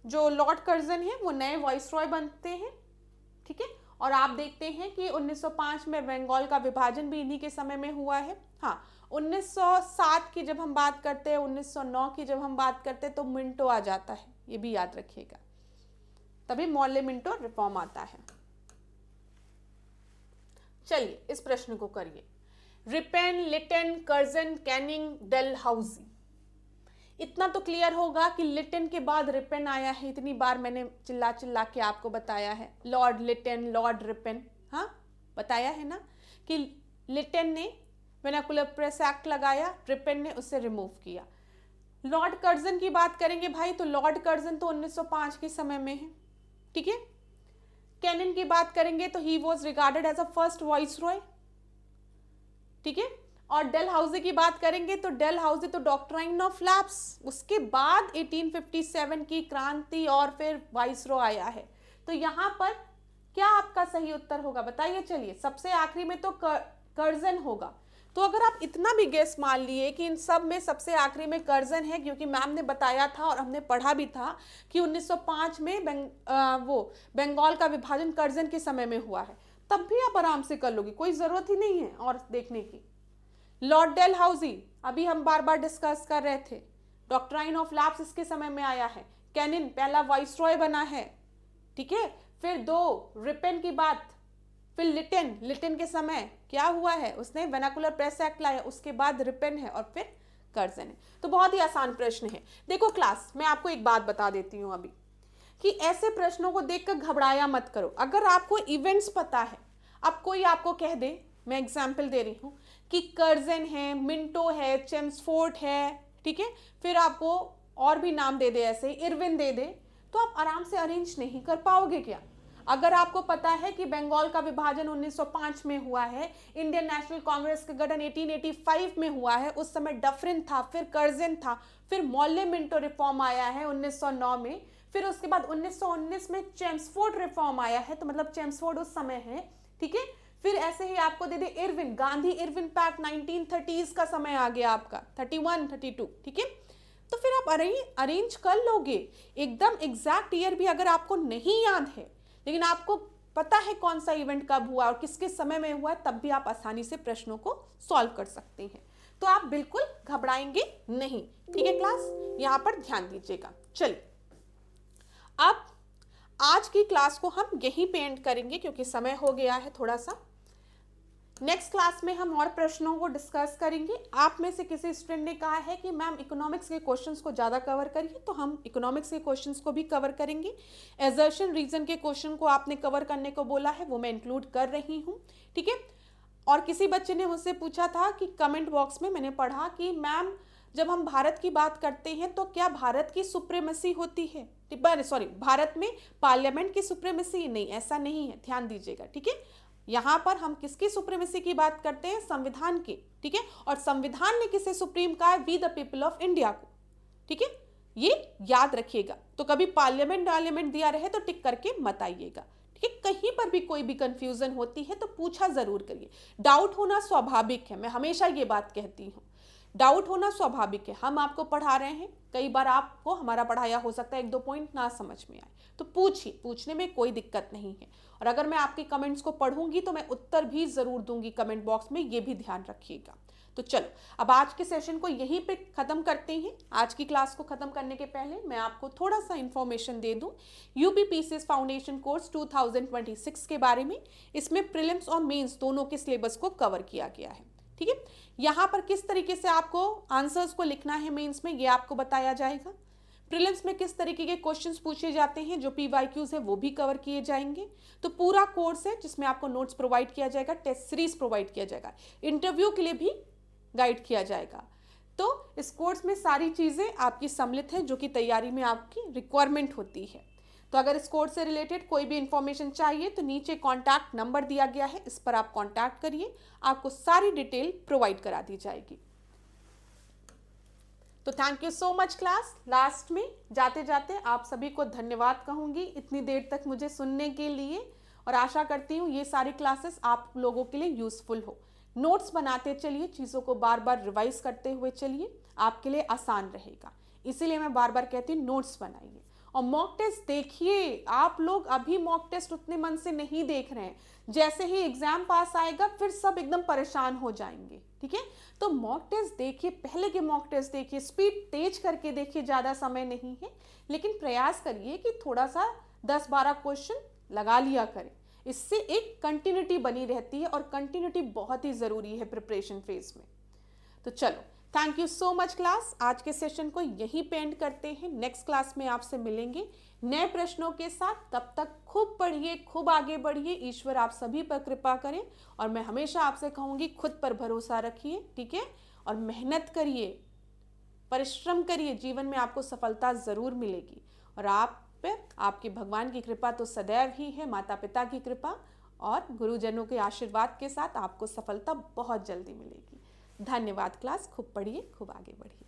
जो लॉर्ड कर्जन है वो नए वाइसरॉय बनते हैं, ठीक है। और आप देखते हैं कि 1905 में बंगाल का विभाजन भी इन्हीं के समय में हुआ है। हाँ, 1907 की जब हम बात करते हैं, 1909 की जब हम बात करते हैं तो मिंटो आ जाता है, ये भी याद रखिएगा। तभी मॉर्ले मिंटो रिफॉर्म आता है। चलिए, इस प्रश्न को करिए। Ripon, Lytton, Curzon, Canning, Dalhousie. इतना तो क्लियर होगा कि लिटन के बाद रिपेन आया है। इतनी बार मैंने चिल्ला चिल्ला के आपको बताया है, लॉर्ड लिटन, लॉर्ड रिपेन। हाँ, बताया है ना कि लिटन ने वर्नाकुलर प्रेस एक्ट लगाया, रिपेन ने उसे रिमूव किया। लॉर्ड कर्जन की बात करेंगे भाई, तो लॉर्ड कर्जन तो 1905 के समय में है, ठीक है। कैनिंग की बात करेंगे तो he was regarded as a first viceroy, ठीक है। और डलहौजी की बात करेंगे तो डलहौजी तो डॉक्ट्राइन ऑफ लैप्स, उसके बाद 1857 की क्रांति और फिर वाइसरॉय आया है। तो यहाँ पर क्या आपका सही उत्तर होगा? बताइए। चलिए, सबसे आखिरी में तो कर्जन होगा। तो अगर आप इतना भी गेस मान लिए कि इन सब में सबसे आखिरी में कर्जन है, क्योंकि मैम ने बताया था और हमने पढ़ा भी था कि 1905 में बंगाल का विभाजन कर्जन के समय में हुआ है, तब भी आप आराम से कर लोगे, कोई जरूरत ही नहीं है और देखने की। लॉर्ड डलहौजी अभी हम बार बार डिस्कस कर रहे थे, डॉक्ट्राइन ऑफ लैप्स इसके समय में आया है। कैनिन पहला वाइसरॉय बना है, ठीक है। फिर दो रिपेन की बात, फिर लिटन के समय क्या हुआ है? उसने वर्नाकुलर प्रेस एक्ट लाया, उसके बाद रिपेन है और फिर कर्जन है। तो बहुत ही आसान प्रश्न है। देखो क्लास, मैं आपको एक बात बता देती हूँ अभी कि ऐसे प्रश्नों को देखकर घबराया मत करो। अगर आपको इवेंट्स पता है, अब कोई आपको कह दे, मैं एग्जाम्पल दे रही हूँ कि कर्जन है, मिंटो है, चेम्सफोर्ड है, ठीक है, फिर आपको और भी नाम दे दे, ऐसे इरविन दे दे, तो आप आराम से अरेंज नहीं कर पाओगे क्या? अगर आपको पता है कि बंगाल का विभाजन 1905 में हुआ है, इंडियन नेशनल कांग्रेस का गठन 1885 में हुआ है, उस समय डफरिन था, फिर कर्जन था, फिर मॉल्ले मिंटो रिफॉर्म आया है 1909 में, फिर उसके बाद 1919 में चेम्सफोर्ड रिफॉर्म आया है, तो मतलब चेम्सफोर्ड उस समय है, ठीक है। फिर ऐसे ही आपको दे दे Irwin, Gandhi Irwin pact 1930s का समय आ गया आपका, 31 32, ठीक है। तो फिर आप अरेंज कर लोगे। एकदम एग्जैक्ट ईयर भी अगर आपको नहीं याद है, लेकिन आपको पता है कौन सा इवेंट कब हुआ और किसके समय में हुआ, तब भी आप आसानी से प्रश्नों को सॉल्व कर सकते हैं। तो आप बिल्कुल घबराएंगे नहीं, ठीक है क्लास, यहां पर ध्यान दीजिएगा। चलिए अब आज की क्लास को हम यहीं पे एंड करेंगे क्योंकि समय हो गया है थोड़ा सा। नेक्स्ट क्लास में हम और प्रश्नों को डिस्कस करेंगे। आप में से किसी स्टूडेंट ने कहा है कि मैम इकोनॉमिक्स के क्वेश्चंस को ज़्यादा कवर करिए, तो हम इकोनॉमिक्स के क्वेश्चंस को भी कवर करेंगे। एजर्शन रीजन के क्वेश्चन को आपने कवर करने को बोला है, वो मैं इंक्लूड कर रही हूँ, ठीक है। और किसी बच्चे ने मुझसे पूछा था कि कमेंट बॉक्स में, मैंने पढ़ा कि मैम जब हम भारत की बात करते हैं तो क्या भारत की सुप्रीमेसी होती है, सॉरी भारत में पार्लियामेंट की सुप्रीमेसी? नहीं, ऐसा नहीं है, ध्यान दीजिएगा, ठीक है। यहां पर हम किसकी सुप्रीमेसी की बात करते हैं? संविधान की, ठीक है। और संविधान ने किसे सुप्रीम कहा है? We the people of India को, ठीक है, ये याद रखिएगा। तो कभी पार्लियामेंट दिया रहे तो टिक करके मत आइएगा, ठीक है। कहीं पर भी कोई भी कंफ्यूजन होती है तो पूछा जरूर करिए। डाउट होना स्वाभाविक है, मैं हमेशा ये बात कहती हूँ, डाउट होना स्वाभाविक है। हम आपको पढ़ा रहे हैं, कई बार आपको हमारा पढ़ाया हो सकता है 1-2 पॉइंट ना समझ में आए, तो पूछिए, पूछने में कोई दिक्कत नहीं है। और अगर मैं आपके कमेंट्स को पढ़ूंगी तो मैं उत्तर भी जरूर दूंगी कमेंट बॉक्स में, ये भी ध्यान रखिएगा। तो चलो अब आज के सेशन को यहीं पे खत्म करते हैं। आज की क्लास को खत्म करने के पहले मैं आपको थोड़ा सा इंफॉर्मेशन दे दूं यूपीपीसीएस फाउंडेशन कोर्स 2026 के बारे में। इसमें प्रीलिम्स और मेंस दोनों के सिलेबस को कवर किया गया है, ठीक है। यहाँ पर किस तरीके से आपको आंसर्स को लिखना है मेंस में, ये आपको बताया जाएगा। प्रीलिम्स में किस तरीके के क्वेश्चंस पूछे जाते हैं, जो पीवाईक्यूज है वो भी कवर किए जाएंगे। तो पूरा कोर्स है जिसमें आपको नोट्स प्रोवाइड किया जाएगा, टेस्ट सीरीज प्रोवाइड किया जाएगा, इंटरव्यू के लिए भी गाइड किया जाएगा। तो इस कोर्स में सारी चीज़ें आपकी सम्मिलित हैं जो कि तैयारी में आपकी रिक्वायरमेंट होती है। तो अगर इस कोर्स से रिलेटेड कोई भी इंफॉर्मेशन चाहिए तो नीचे कॉन्टैक्ट नंबर दिया गया है, इस पर आप कॉन्टैक्ट करिए, आपको सारी डिटेल प्रोवाइड करा दी जाएगी। तो thank you so much class. Last में जाते जाते आप सभी को धन्यवाद कहूँगी इतनी देर तक मुझे सुनने के लिए, और आशा करती हूँ ये सारी क्लासेस आप लोगों के लिए यूजफुल हो। नोट्स बनाते चलिए, चीज़ों को बार बार रिवाइज करते हुए चलिए, आपके लिए आसान रहेगा। इसीलिए मैं बार बार कहती हूँ नोट्स बनाइए। और मॉक टेस्ट देखिए, आप लोग अभी मॉक टेस्ट उतने मन से नहीं देख रहे हैं, जैसे ही एग्जाम पास आएगा फिर सब एकदम परेशान हो जाएंगे, ठीक है। तो मॉक टेस्ट देखिए, पहले के मॉक टेस्ट देखिए, स्पीड तेज करके देखिए, ज़्यादा समय नहीं है, लेकिन प्रयास करिए कि थोड़ा सा 10-12 क्वेश्चन लगा लिया करें। इससे एक कंटिन्यूटी बनी रहती है और कंटिन्यूटी बहुत ही ज़रूरी है प्रिपरेशन फेज में। तो चलो thank you so much class. आज के सेशन को यहीं पे एंड करते हैं। नेक्स्ट क्लास में आपसे मिलेंगे नए प्रश्नों के साथ। तब तक खूब पढ़िए, खूब आगे बढ़िए। ईश्वर आप सभी पर कृपा करें, और मैं हमेशा आपसे कहूँगी खुद पर भरोसा रखिए, ठीक है, और मेहनत करिए, परिश्रम करिए, जीवन में आपको सफलता ज़रूर मिलेगी। और आप पे आपके भगवान की कृपा तो सदैव ही है, माता पिता की कृपा और गुरुजनों के आशीर्वाद के साथ आपको सफलता बहुत जल्दी मिलेगी। धन्यवाद क्लास, खूब पढ़िए, खूब आगे बढ़िए।